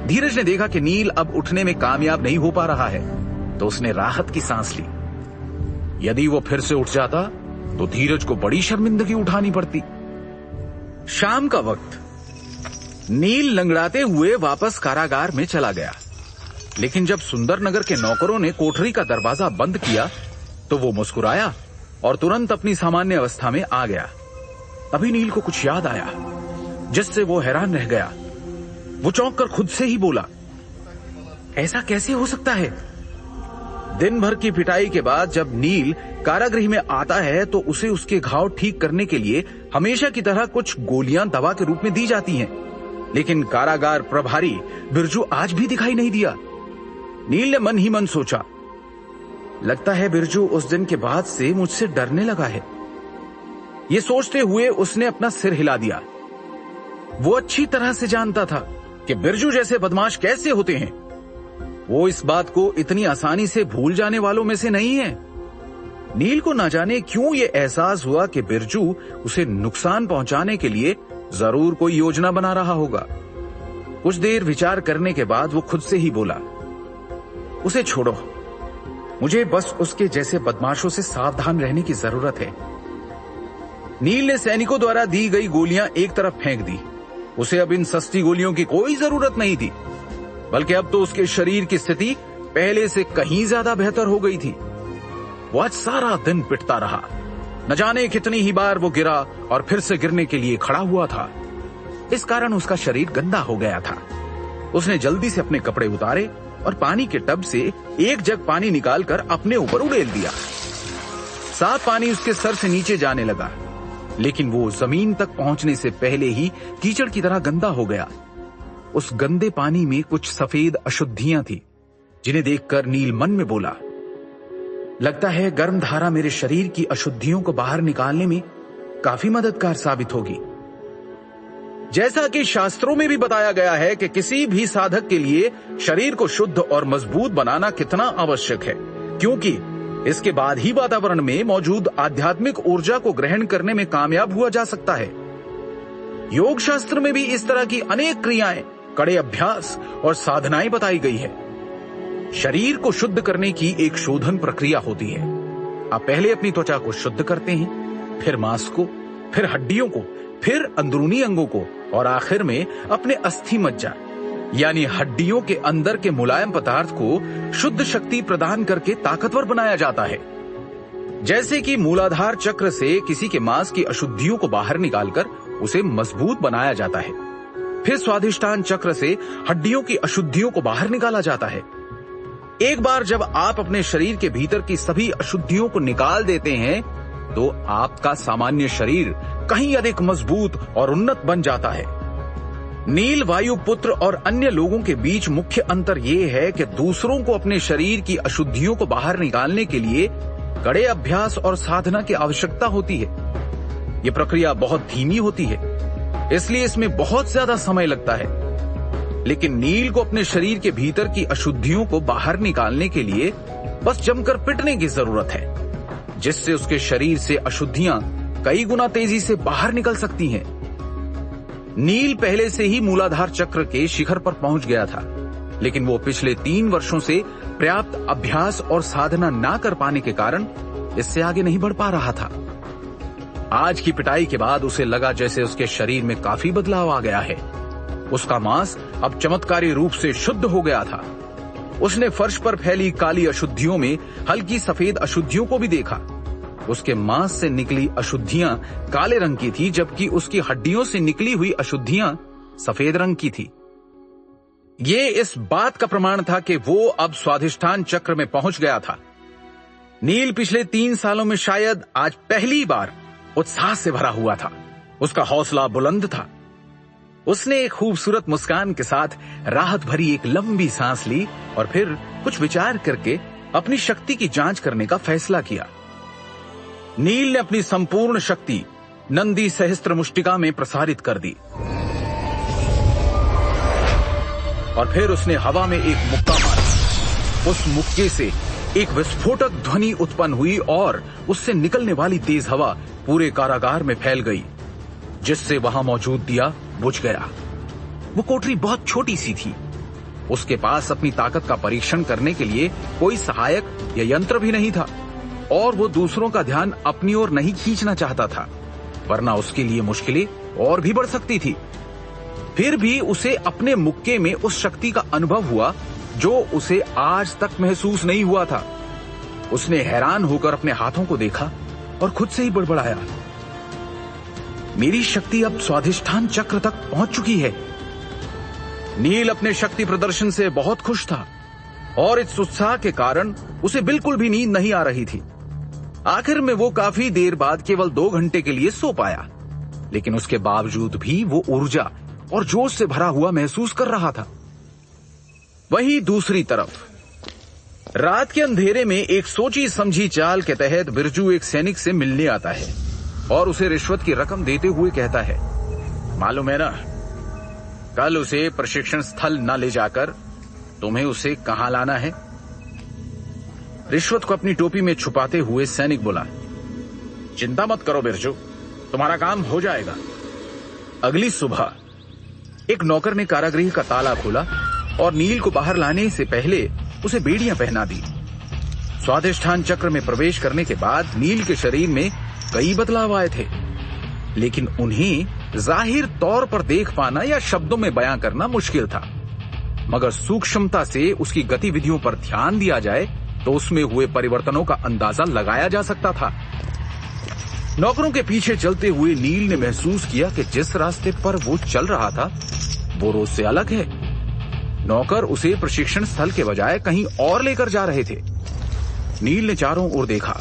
S2: धीरज ने देखा कि नील अब उठने में कामयाब नहीं हो पा रहा है, तो उसने राहत की सांस ली। यदि वो फिर से उठ जाता तो धीरज को बड़ी शर्मिंदगी उठानी पड़ती। शाम का वक्त, नील लंगड़ाते हुए वापस कारागार में चला गया। लेकिन जब सुंदरनगर के नौकरों ने कोठरी का दरवाजा बंद किया तो वो मुस्कुराया और तुरंत अपनी सामान्य अवस्था में आ गया। तभी नील को कुछ याद आया, जिससे वो हैरान रह गया। वो चौंक कर खुद से ही बोला, ऐसा कैसे हो सकता है? दिन भर की पिटाई के बाद जब नील कारागृह में आता है तो उसे उसके घाव ठीक करने के लिए हमेशा की तरह कुछ गोलियां दवा के रूप में दी जाती हैं। लेकिन कारागार प्रभारी बिरजू आज भी दिखाई नहीं दिया। नील ने मन ही मन सोचा, लगता है बिरजू उस दिन के बाद से मुझसे डरने लगा है। ये सोचते हुए उसने अपना सिर हिला दिया। वो अच्छी तरह से जानता था कि बिरजू जैसे बदमाश कैसे होते हैं। वो इस बात को इतनी आसानी से भूल जाने वालों में से नहीं है। नील को ना जाने क्यों ये एहसास हुआ कि बिरजू उसे नुकसान पहुंचाने के लिए जरूर कोई योजना बना रहा होगा। कुछ देर विचार करने के बाद वो खुद से ही बोला, उसे छोड़ो, मुझे बस उसके जैसे बदमाशों से सावधान रहने की जरूरत है। नील ने सैनिकों द्वारा दी गई गोलियां एक तरफ फेंक दी। उसे अब इन सस्ती गोलियों की कोई जरूरत नहीं थी, बल्कि अब तो उसके शरीर की स्थिति पहले से कहीं ज्यादा बेहतर हो गई थी। वो आज सारा दिन पिटता रहा। न जाने कितनी ही बार वो गिरा और फिर से गिरने के लिए खड़ा हुआ था। इस कारण उसका शरीर गंदा हो गया था। उसने जल्दी से अपने कपड़े उतारे और पानी के टब से एक जग पानी निकालकर अपने ऊपर उड़ेल दिया। साफ पानी उसके सर से नीचे जाने लगा, लेकिन वो जमीन तक पहुंचने से पहले ही कीचड़ की तरह गंदा हो गया। उस गंदे पानी में कुछ सफेद अशुद्धियां थी, जिन्हें देखकर नील मन में बोला, लगता है गर्म धारा मेरे शरीर की अशुद्धियों को बाहर निकालने में काफी मददगार साबित होगी। जैसा कि शास्त्रों में भी बताया गया है कि किसी भी साधक के लिए शरीर को शुद्ध और मजबूत बनाना कितना आवश्यक है, क्योंकि इसके बाद ही वातावरण में मौजूद आध्यात्मिक ऊर्जा को ग्रहण करने में कामयाब हुआ जा सकता है। योग शास्त्र में भी इस तरह की अनेक क्रियाएं, कड़े अभ्यास और साधनाएं बताई गई है। शरीर को शुद्ध करने की एक शोधन प्रक्रिया होती है। आप पहले अपनी त्वचा को शुद्ध करते हैं, फिर मांस को, फिर हड्डियों को, फिर अंदरूनी अंगों को और आखिर में अपने अस्थि मज्जा यानी हड्डियों के अंदर के मुलायम पदार्थ को शुद्ध शक्ति प्रदान करके ताकतवर बनाया जाता है। जैसे कि मूलाधार चक्र से किसी के मांस की अशुद्धियों को बाहर निकालकर उसे मजबूत बनाया जाता है, फिर स्वाधिष्ठान चक्र से हड्डियों की अशुद्धियों को बाहर निकाला जाता है। एक बार जब आप अपने शरीर के भीतर की सभी अशुद्धियों को निकाल देते हैं तो आपका सामान्य शरीर कहीं अधिक मजबूत और उन्नत बन जाता है। नील, वायुपुत्र और अन्य लोगों के बीच मुख्य अंतर यह है कि दूसरों को अपने शरीर की अशुद्धियों को बाहर निकालने के लिए कड़े अभ्यास और साधना की आवश्यकता होती है। यह प्रक्रिया बहुत धीमी होती है, इसलिए इसमें बहुत ज्यादा समय लगता है। लेकिन नील को अपने शरीर के भीतर की अशुद्धियों को बाहर निकालने के लिए बस जमकर पिटने की जरूरत है, जिससे उसके शरीर से अशुद्धियां कई गुना तेजी से बाहर निकल सकती हैं। नील पहले से ही मूलाधार चक्र के शिखर पर पहुंच गया था, लेकिन वो पिछले 3 वर्षों से पर्याप्त अभ्यास और साधना ना कर पाने के कारण इससे आगे नहीं बढ़ पा रहा था। आज की पिटाई के बाद उसे लगा जैसे उसके शरीर में काफी बदलाव आ गया है। उसका मांस अब चमत्कारी रूप से शुद्ध हो गया था। उसने फर्श पर फैली काली अशुद्धियों में हल्की सफेद अशुद्धियों को भी देखा। उसके मांस से निकली अशुद्धियां काले रंग की थी, जबकि उसकी हड्डियों से निकली हुई अशुद्धियां सफेद रंग की थी। ये इस बात का प्रमाण था कि वो अब स्वाधिष्ठान चक्र में पहुंच गया था। नील पिछले 3 सालों में शायद आज पहली बार उत्साह से भरा हुआ था। उसका हौसला बुलंद था। उसने एक खूबसूरत मुस्कान के साथ राहत भरी एक लंबी सांस ली और फिर कुछ विचार करके अपनी शक्ति की जांच करने का फैसला किया। नील ने अपनी संपूर्ण शक्ति नंदी सहस्त्र मुष्टिका में प्रसारित कर दी और फिर उसने हवा में एक मुक्का मारा। उस मुक्के से एक विस्फोटक ध्वनि उत्पन्न हुई और उससे निकलने वाली तेज हवा पूरे कारागार में फैल गई, जिससे वहां मौजूद दिया बुझ गया। वो कोठरी बहुत छोटी सी थी। उसके पास अपनी ताकत का परीक्षण करने के लिए कोई सहायक या यंत्र भी नहीं था और वो दूसरों का ध्यान अपनी ओर नहीं खींचना चाहता था, वरना उसके लिए मुश्किलें और भी बढ़ सकती थी। फिर भी उसे अपने मुक्के में उस शक्ति का अनुभव हुआ जो उसे आज तक महसूस नहीं हुआ था। उसने हैरान होकर अपने हाथों को देखा और खुद से ही बड़बड़ाया, मेरी शक्ति अब स्वाधिष्ठान चक्र तक पहुंच चुकी है। नील अपने शक्ति प्रदर्शन से बहुत खुश था और इस उत्साह के कारण उसे बिल्कुल भी नींद नहीं आ रही थी। आखिर में वो काफी देर बाद केवल 2 घंटे के लिए सो पाया, लेकिन उसके बावजूद भी वो ऊर्जा और जोश से भरा हुआ महसूस कर रहा था। वहीं दूसरी तरफ रात के अंधेरे में एक सोची समझी चाल के तहत बिरजू एक सैनिक से मिलने आता है और उसे रिश्वत की रकम देते हुए कहता है, मालूम है ना, कल उसे प्रशिक्षण स्थल न ले जाकर तुम्हें उसे कहां लाना है। रिश्वत को अपनी टोपी में छुपाते हुए सैनिक बोला, चिंता मत करो बिरजू, तुम्हारा काम हो जाएगा। अगली सुबह एक नौकर ने कारागृह का ताला खोला और नील को बाहर लाने से पहले उसे बेड़ियां पहना दी। स्वाधिष्ठान चक्र में प्रवेश करने के बाद नील के शरीर में कई बदलाव आए थे, लेकिन उन्हें जाहिर तौर पर देख पाना या शब्दों में बयां करना मुश्किल था। मगर सूक्ष्मता से उसकी गतिविधियों पर ध्यान दिया जाए तो उसमें हुए परिवर्तनों का अंदाजा लगाया जा सकता था। नौकरों के पीछे चलते हुए नील ने महसूस किया कि जिस रास्ते पर वो चल रहा था वो रोज से अलग है। नौकर उसे प्रशिक्षण स्थल के बजाय कहीं और लेकर जा रहे थे। नील ने चारों ओर देखा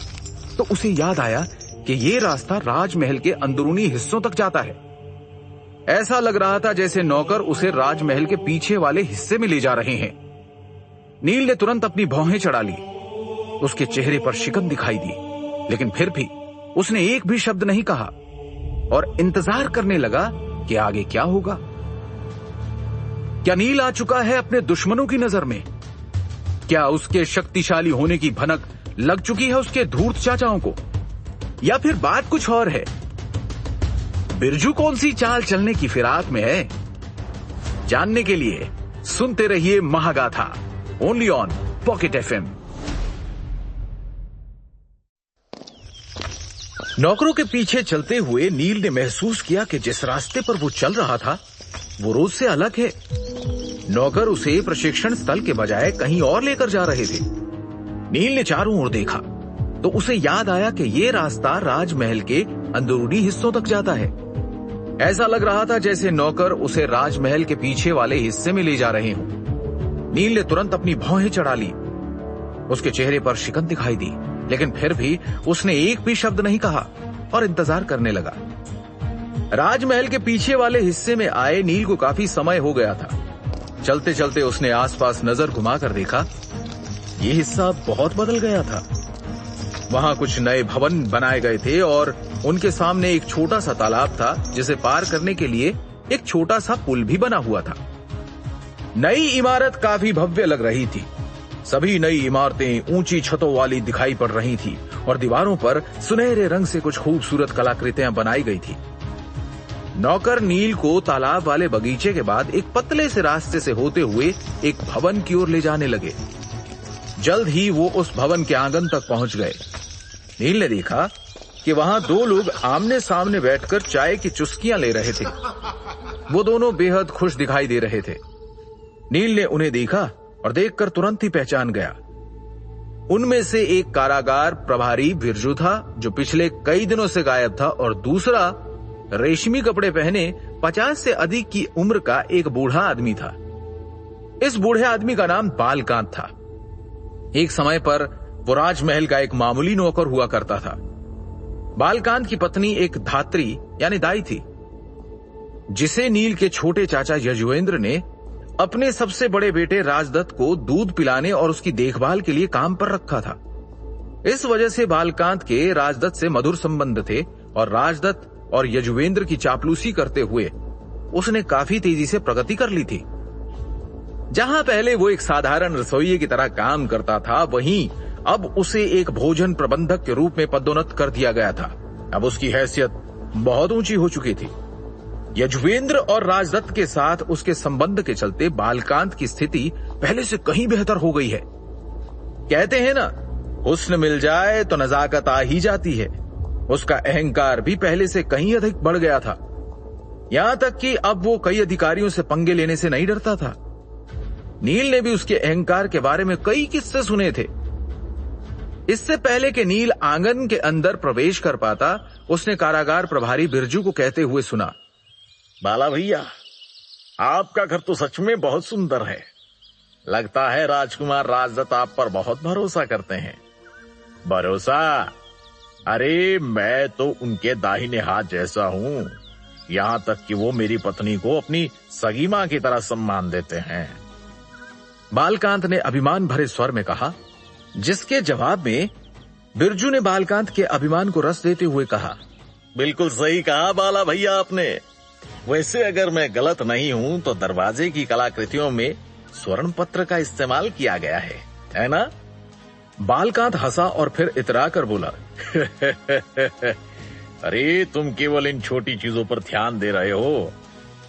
S2: तो उसे याद आया कि ये रास्ता राजमहल के अंदरूनी हिस्सों तक जाता है। ऐसा लग रहा था जैसे नौकर उसे राजमहल के पीछे वाले हिस्से में ले जा रहे हैं। नील ने तुरंत अपनी भौहें चढ़ा ली। उसके चेहरे पर शिकन दिखाई दी, लेकिन फिर भी उसने एक भी शब्द नहीं कहा और इंतजार करने लगा कि आगे क्या होगा। क्या नील आ चुका है अपने दुश्मनों की नजर में? क्या उसके शक्तिशाली होने की भनक लग चुकी है उसके धूर्त चाचाओं को, या फिर बात कुछ और है? बिरजू कौन सी चाल चलने की फिराक में है? जानने के लिए सुनते रहिए Mahagatha, only on pocket FM। नौकरों के पीछे चलते हुए नील ने महसूस किया कि जिस रास्ते पर वो चल रहा था वो रोज से अलग है। नौकर उसे प्रशिक्षण स्थल के बजाय कहीं और लेकर जा रहे थे। नील ने चारों ओर देखा तो उसे याद आया कि ये रास्ता राजमहल के अंदरूनी हिस्सों तक जाता है। ऐसा लग रहा था जैसे नौकर उसे राजमहल के पीछे वाले हिस्से में ले जा रहे हों। नील ने तुरंत अपनी भौहें चढ़ा ली। उसके चेहरे पर शिकन दिखाई दी, लेकिन फिर भी उसने एक भी शब्द नहीं कहा और इंतजार करने लगा। राजमहल के पीछे वाले हिस्से में आए नील को काफी समय हो गया था। चलते चलते उसने आसपास नजर घुमाकर देखा, ये हिस्सा बहुत बदल गया था। वहां कुछ नए भवन बनाए गए थे और उनके सामने एक छोटा सा तालाब था जिसे पार करने के लिए एक छोटा सा पुल भी बना हुआ था। नई इमारत काफी भव्य लग रही थी। सभी नई इमारतें ऊंची छतों वाली दिखाई पड़ रही थी और दीवारों पर सुनहरे रंग से कुछ खूबसूरत कलाकृतियां बनाई गई थी। नौकर नील को तालाब वाले बगीचे के बाद एक पतले से रास्ते से होते हुए एक भवन की ओर ले जाने लगे। जल्द ही वो उस भवन के आंगन तक पहुंच गए। नील ने देखा कि वहां 2 लोग आमने सामने बैठकर चाय की चुस्कियां ले रहे थे। वो दोनों बेहद खुश दिखाई दे रहे थे। नील ने उन्हें देखा और देखकर तुरंत ही पहचान गया। उनमें से एक कारागार प्रभारी बिरजू था जो पिछले कई दिनों से गायब था, और दूसरा रेशमी कपड़े पहने 50 से अधिक की उम्र का एक बूढ़ा आदमी था। इस बूढ़े आदमी का नाम बालकांत था। एक समय पर वो राजमहल का एक मामूली नौकर हुआ करता था। बालकांत की पत्नी एक धात्री यानी दाई थी। जिसे नील के छोटे चाचा यजुवेंद्र ने अपने सबसे बड़े बेटे राजदत्त को दूध पिलाने और उसकी देखभाल के लिए काम पर रखा था। इस वजह से बालकांत के राजदत्त से मधुर संबंध थे और राजदत्त और यजुवेंद्र की चापलूसी करते हुए उसने काफी तेजी से प्रगति कर ली थी। जहां पहले वो एक साधारण रसोइये की तरह काम करता था, वहीं अब उसे एक भोजन प्रबंधक के रूप में पदोन्नत कर दिया गया था। अब उसकी हैसियत बहुत ऊंची हो चुकी थी। यजुवेंद्र और राजदत्त के साथ उसके संबंध के चलते बालकांत की स्थिति पहले से कहीं बेहतर हो गई है। कहते हैं ना, हुस्न मिल जाए तो नजाकत आ ही जाती है। उसका अहंकार भी पहले से कहीं अधिक बढ़ गया था, यहां तक कि अब वो कई अधिकारियों से पंगे लेने से नहीं डरता था। नील ने भी उसके अहंकार के बारे में कई किस्से सुने थे। इससे पहले कि नील आंगन के अंदर प्रवेश कर पाता, उसने कारागार प्रभारी बिरजू को कहते हुए सुना,
S3: बाला भैया, आपका घर तो सच में बहुत सुंदर है। लगता है राजकुमार राजदत्त आप पर बहुत भरोसा करते हैं। भरोसा? अरे मैं तो उनके दाहिने हाथ जैसा हूँ। यहां तक कि वो मेरी पत्नी को अपनी सगी मां की तरह सम्मान देते हैं।
S2: बालकांत ने अभिमान भरे स्वर में कहा, जिसके जवाब में बिरजू ने बालकांत के अभिमान को रस देते हुए कहा,
S3: बिल्कुल सही कहा बाला भैया आपने। वैसे अगर मैं गलत नहीं हूं तो दरवाजे की कलाकृतियों में स्वर्ण पत्र का इस्तेमाल किया गया है ना?
S2: बालकांत हंसा और फिर इतरा कर बोला,
S3: अरे तुम केवल इन छोटी चीजों पर ध्यान दे रहे हो।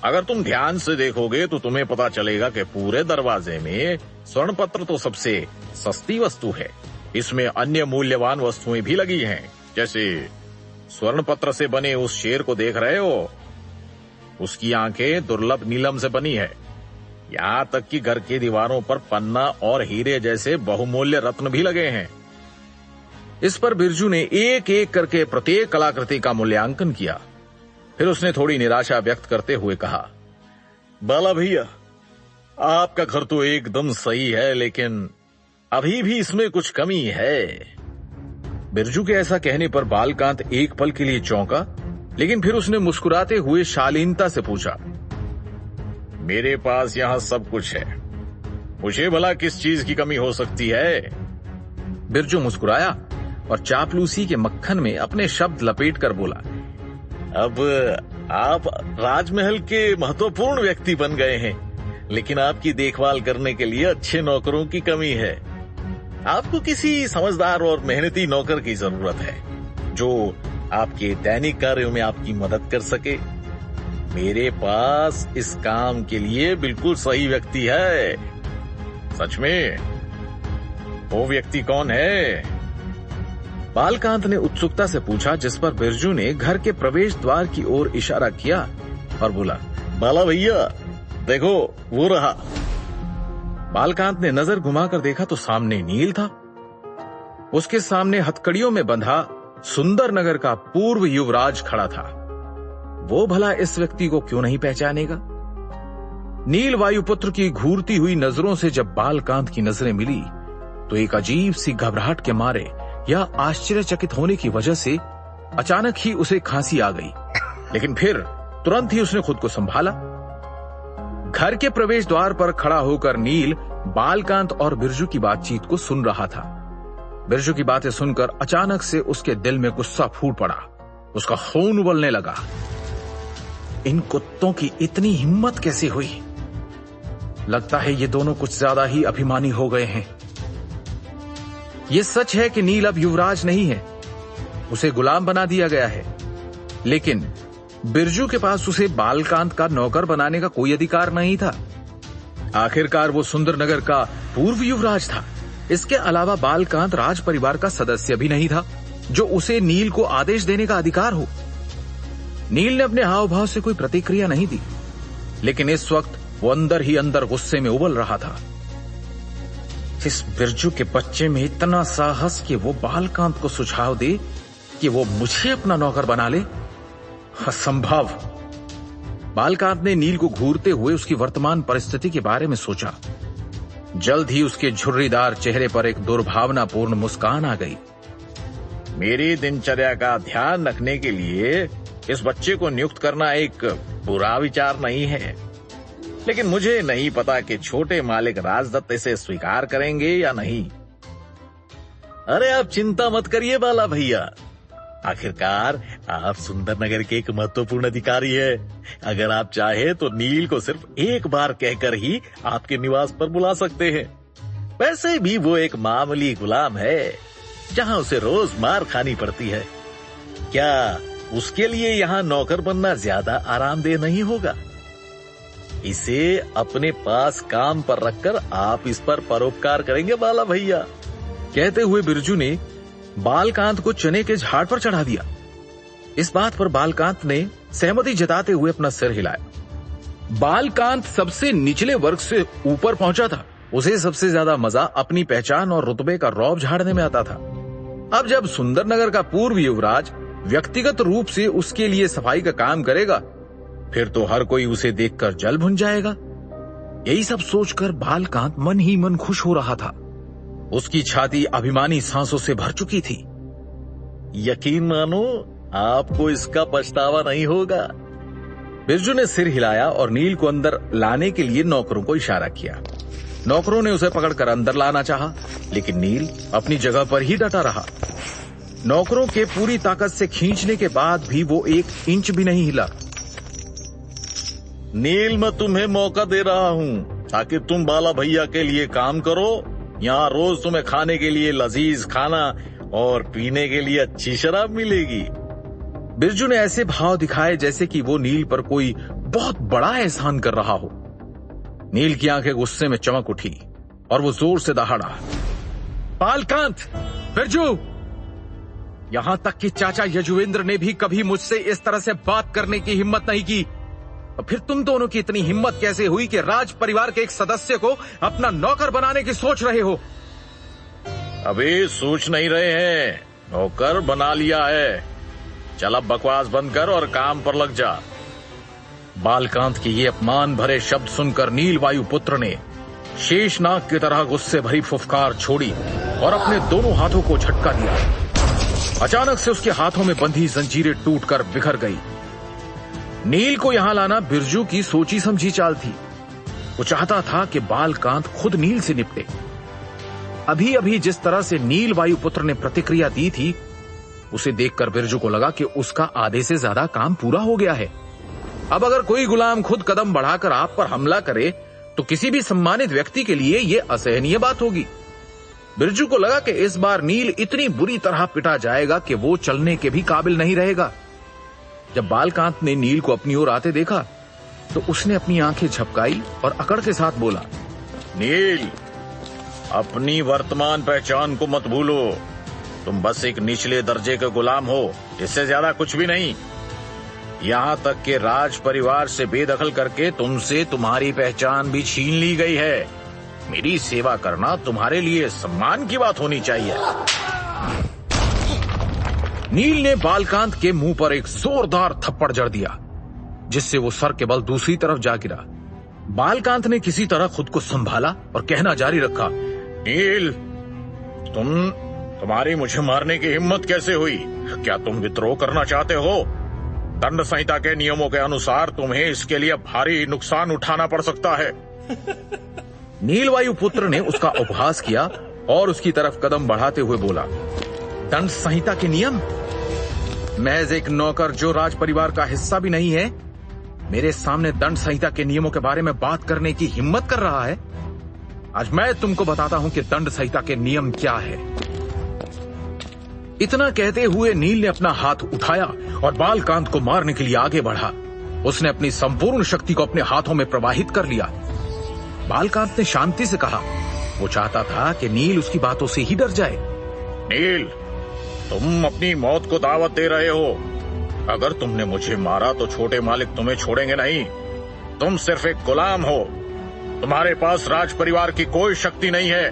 S3: अगर तुम ध्यान से देखोगे तो तुम्हें पता चलेगा कि पूरे दरवाजे में स्वर्ण पत्र तो सबसे सस्ती वस्तु है। इसमें अन्य मूल्यवान वस्तुएं भी लगी हैं, जैसे स्वर्ण पत्र से बने उस शेर को देख रहे हो, उसकी आंखें दुर्लभ नीलम से बनी है। यहाँ तक कि घर की दीवारों पर पन्ना और हीरे जैसे बहुमूल्य रत्न भी लगे हैं।
S2: इस पर बिरजू ने एक एक करके प्रत्येक कलाकृति का मूल्यांकन किया। फिर उसने थोड़ी निराशा व्यक्त करते हुए कहा,
S3: बाला भैया, आपका घर तो एकदम सही है, लेकिन अभी भी इसमें कुछ कमी है।
S2: बिरजू के ऐसा कहने पर बालकांत एक पल के लिए चौंका, लेकिन फिर उसने मुस्कुराते हुए शालीनता से पूछा,
S3: मेरे पास यहाँ सब कुछ है, मुझे भला किस चीज की कमी हो सकती है?
S2: बिरजू मुस्कुराया और चापलूसी के मक्खन में अपने शब्द लपेट कर बोला,
S3: अब आप राजमहल के महत्वपूर्ण व्यक्ति बन गए हैं, लेकिन आपकी देखभाल करने के लिए अच्छे नौकरों की कमी है। आपको किसी समझदार और मेहनती नौकर की जरूरत है, जो आपके दैनिक कार्यों में आपकी मदद कर सके। मेरे पास इस काम के लिए बिल्कुल सही व्यक्ति है। सच में? वो व्यक्ति कौन है?
S2: बालकांत ने उत्सुकता से पूछा, जिस पर बिरजू ने घर के प्रवेश द्वार की ओर इशारा किया और बोला,
S3: बाला भैया, देखो वो रहा।
S2: बालकांत ने नजर घुमाकर देखा तो सामने नील था। उसके सामने हथकड़ियों में बंधा सुंदर नगर का पूर्व युवराज खड़ा था। वो भला इस व्यक्ति को क्यों नहीं पहचानेगा? नील वायुपुत्र की घूरती हुई नजरों से जब बालकांत की नजरें मिली तो एक अजीब सी घबराहट के मारे या आश्चर्यचकित होने की वजह से अचानक ही उसे खांसी आ गई, लेकिन फिर तुरंत ही उसने खुद को संभाला। घर के प्रवेश द्वार पर खड़ा होकर नील बालकांत और बिरजू की बातचीत को सुन रहा था। बिरजू की बातें सुनकर अचानक से उसके दिल में गुस्सा फूट पड़ा। उसका खून उबलने लगा। इन कुत्तों की इतनी हिम्मत कैसे हुई? लगता है ये दोनों कुछ ज्यादा ही अभिमानी हो गए हैं। ये सच है कि नील अब युवराज नहीं है, उसे गुलाम बना दिया गया है, लेकिन बिरजू के पास उसे बालकांत का नौकर बनाने का कोई अधिकार नहीं था। आखिरकार वो सुंदर नगर का पूर्व युवराज था। इसके अलावा बालकांत राज परिवार का सदस्य भी नहीं था जो उसे नील को आदेश देने का अधिकार हो। नील ने अपने हाव भाव से कोई प्रतिक्रिया नहीं दी, लेकिन इस वक्त वो अंदर ही अंदर गुस्से में उबल रहा था। इस बिरजू के बच्चे में इतना साहस कि वो बालकांत को सुझाव दे कि वो मुझे अपना नौकर बना ले, असंभव। बालकांत ने नील को घूरते हुए उसकी वर्तमान परिस्थिति के बारे में सोचा। जल्द ही उसके झुर्रीदार चेहरे पर एक दुर्भावनापूर्ण मुस्कान आ गई।
S3: मेरी दिनचर्या का ध्यान रखने के लिए इस बच्चे को नियुक्त करना एक बुरा विचार नहीं है, लेकिन मुझे नहीं पता कि छोटे मालिक राजदत्त इसे स्वीकार करेंगे या नहीं। अरे आप चिंता मत करिए बाला भैया, आखिरकार आप सुंदर नगर के एक महत्वपूर्ण अधिकारी है। अगर आप चाहे तो नील को सिर्फ एक बार कहकर ही आपके निवास पर बुला सकते हैं। वैसे भी वो एक मामूली गुलाम है, जहां उसे रोज मार खानी पड़ती है। क्या उसके लिए यहाँ नौकर बनना ज्यादा आरामदेह नहीं होगा? इसे अपने पास काम पर रखकर आप इस पर परोपकार करेंगे बाला भैया।
S2: कहते हुए बिरजू ने बालकांत को चने के झाड़ पर चढ़ा दिया। इस बात पर बालकांत ने सहमति जताते हुए अपना सिर हिलाया। बालकांत सबसे निचले वर्ग से ऊपर पहुंचा था। उसे सबसे ज्यादा मजा अपनी पहचान और रुतबे का रौब झाड़ने में आता था। अब जब सुंदरनगर का पूर्व युवराज व्यक्तिगत रूप से उसके लिए सफाई का काम करेगा, फिर तो हर कोई उसे देखकर जल भुन जाएगा। यही सब सोचकर बालकांत मन ही मन खुश हो रहा था। उसकी छाती अभिमानी सांसों से भर चुकी थी।
S3: यकीन मानो, आपको इसका पछतावा नहीं होगा।
S2: बिरजू ने सिर हिलाया और नील को अंदर लाने के लिए नौकरों को इशारा किया। नौकरों ने उसे पकड़कर अंदर लाना चाहा, लेकिन नील अपनी जगह पर ही डटा रहा। नौकरों के पूरी ताकत से खींचने के बाद भी वो 1 इंच भी नहीं हिला।
S3: नील, मैं तुम्हें मौका दे रहा हूँ ताकि तुम बाला भैया के लिए काम करो। यहाँ रोज तुम्हें खाने के लिए लजीज खाना और पीने के लिए अच्छी शराब मिलेगी।
S2: बिरजू ने ऐसे भाव दिखाए जैसे कि वो नील पर कोई बहुत बड़ा एहसान कर रहा हो। नील की आंखें गुस्से में चमक उठी और वो जोर से दहाड़ा, बालकांत, बिरजू! यहां तक कि चाचा यजुवेंद्र ने भी कभी मुझसे इस तरह से बात करने की हिम्मत नहीं की। और फिर तुम दोनों की इतनी हिम्मत कैसे हुई कि राज परिवार के एक सदस्य को अपना नौकर बनाने की सोच रहे हो?
S3: अभी सोच नहीं रहे हैं, नौकर बना लिया है। चल अब बकवास बंद कर और काम पर लग जा।
S2: बालकांत के ये अपमान भरे शब्द सुनकर नील वायुपुत्र ने शेषनाग की तरह गुस्से भरी फुफकार छोड़ी और अपने दोनों हाथों को झटका दिया। अचानक से उसके हाथों में बंधी जंजीरें टूटकर बिखर गई। नील को यहां लाना बिरजू की सोची समझी चाल थी। वो चाहता था कि बालकांत खुद नील से निपटे। अभी अभी जिस तरह से नील वायुपुत्र ने प्रतिक्रिया दी थी, उसे देखकर बिरजू को लगा कि उसका आधे से ज्यादा काम पूरा हो गया है। अब अगर कोई गुलाम खुद कदम बढ़ाकर आप पर हमला करे तो किसी भी सम्मानित व्यक्ति के लिए यह असहनीय बात होगी। बिरजू को लगा कि इस बार नील इतनी बुरी तरह पिटा जाएगा कि वो चलने के भी काबिल नहीं रहेगा। जब बालकांत ने नील को अपनी ओर आते देखा तो उसने अपनी आंखें झपकाई और अकड़ के साथ बोला,
S3: नील, अपनी वर्तमान पहचान को मत भूलो। तुम बस एक निचले दर्जे के गुलाम हो, इससे ज्यादा कुछ भी नहीं। यहाँ तक कि राज परिवार से बेदखल करके तुमसे तुम्हारी पहचान भी छीन ली गई है। मेरी सेवा करना तुम्हारे लिए सम्मान की बात होनी चाहिए।
S2: नील ने बालकांत के मुंह पर एक जोरदार थप्पड़ जड़ दिया, जिससे वो सर के बल दूसरी तरफ जा गिरा। बालकांत ने किसी तरह खुद को संभाला और कहना जारी रखा,
S3: नील, तुम्हारी मुझे मारने की हिम्मत कैसे हुई? क्या तुम विद्रोह करना चाहते हो? दंड संहिता के नियमों के अनुसार तुम्हें इसके लिए भारी नुकसान उठाना पड़ सकता है।
S2: नील वायुपुत्र ने उसका उपहास किया और उसकी तरफ कदम बढ़ाते हुए बोला, दंड संहिता के नियम? महज एक नौकर जो राज परिवार का हिस्सा भी नहीं है, मेरे सामने दंड संहिता के नियमों के बारे में बात करने की हिम्मत कर रहा है? आज मैं तुमको बताता हूं कि दंड संहिता के नियम क्या है। इतना कहते हुए नील ने अपना हाथ उठाया और बालकांत को मारने के लिए आगे बढ़ा। उसने अपनी संपूर्ण शक्ति को अपने हाथों में प्रवाहित कर लिया। बालकांत ने शांति से कहा, वो चाहता था कि नील उसकी बातों से ही डर जाए।
S3: नील, तुम अपनी मौत को दावत दे रहे हो। अगर तुमने मुझे मारा तो छोटे मालिक तुम्हें छोड़ेंगे नहीं। तुम सिर्फ एक गुलाम हो। तुम्हारे पास राज परिवार की कोई शक्ति नहीं है,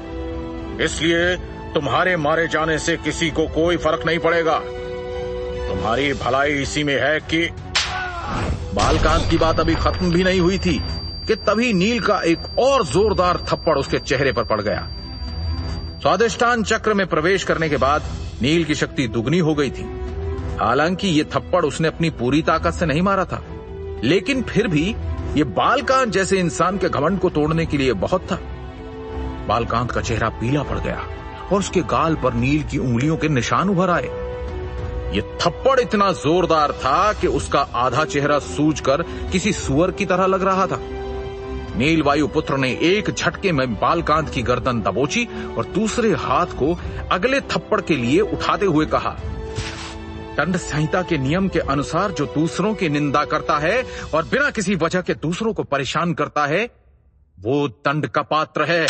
S3: इसलिए तुम्हारे मारे जाने से किसी को कोई फर्क नहीं पड़ेगा। तुम्हारी भलाई इसी में है कि...
S2: बालकांत की बात अभी खत्म भी नहीं हुई थी कि तभी नील का एक और जोरदार थप्पड़ उसके चेहरे पर पड़ गया। स्वादिष्टान चक्र में प्रवेश करने के बाद नील की शक्ति दुगनी हो गई थी। हालांकि ये थप्पड़ उसने अपनी पूरी ताकत से नहीं मारा था, लेकिन फिर भी ये बालकांत जैसे इंसान के घमंड को तोड़ने के लिए बहुत था। बालकांत का चेहरा पीला पड़ गया और उसके गाल पर नील की उंगलियों के निशान उभर आए। ये थप्पड़ इतना जोरदार था कि उसका आधा चेहरा सूजकर किसी सुअर की तरह लग रहा था। नील वायुपुत्र ने एक झटके में बालकांत की गर्दन दबोची और दूसरे हाथ को अगले थप्पड़ के लिए उठाते हुए कहा, दंड संहिता के नियम के अनुसार जो दूसरों की निंदा करता है और बिना किसी वजह के दूसरों को परेशान करता है, वो दंड का पात्र है।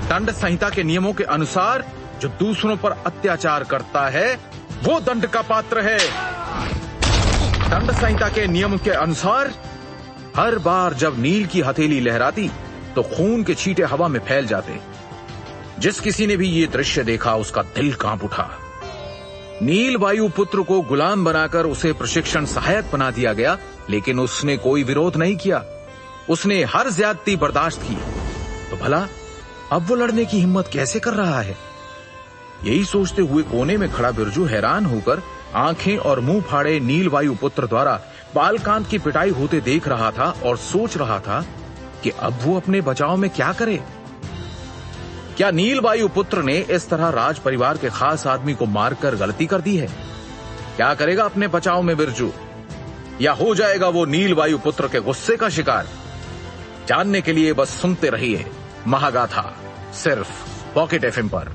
S2: दंड संहिता के नियमों के अनुसार जो दूसरों पर अत्याचार करता है, वो दंड का पात्र है। दंड संहिता के नियम के अनुसार हर बार जब नील की हथेली लहराती तो खून के छींटे हवा में फैल जाते। जिस किसी ने भी ये दृश्य देखा उसका दिल कांप उठा। नील वायुपुत्र को गुलाम बनाकर उसे प्रशिक्षण सहायक बना दिया गया, लेकिन उसने कोई विरोध नहीं किया। उसने हर ज्यादती बर्दाश्त की। तो भला अब वो लड़ने की हिम्मत कैसे कर रहा है? यही सोचते हुए कोने में खड़ा बिरजू हैरान होकर आंखें और मुंह फाड़े नील वायुपुत्र द्वारा बालकांत की पिटाई होते देख रहा था और सोच रहा था कि अब वो अपने बचाव में क्या करे। क्या नील वायुपुत्र ने इस तरह राज परिवार के खास आदमी को मारकर गलती कर दी है? क्या करेगा अपने बचाव में बिरजू, या हो जाएगा वो नील वायुपुत्र के गुस्से का शिकार? जानने के लिए बस सुनते रहिए महागाथा, सिर्फ पॉकेट एफएम पर।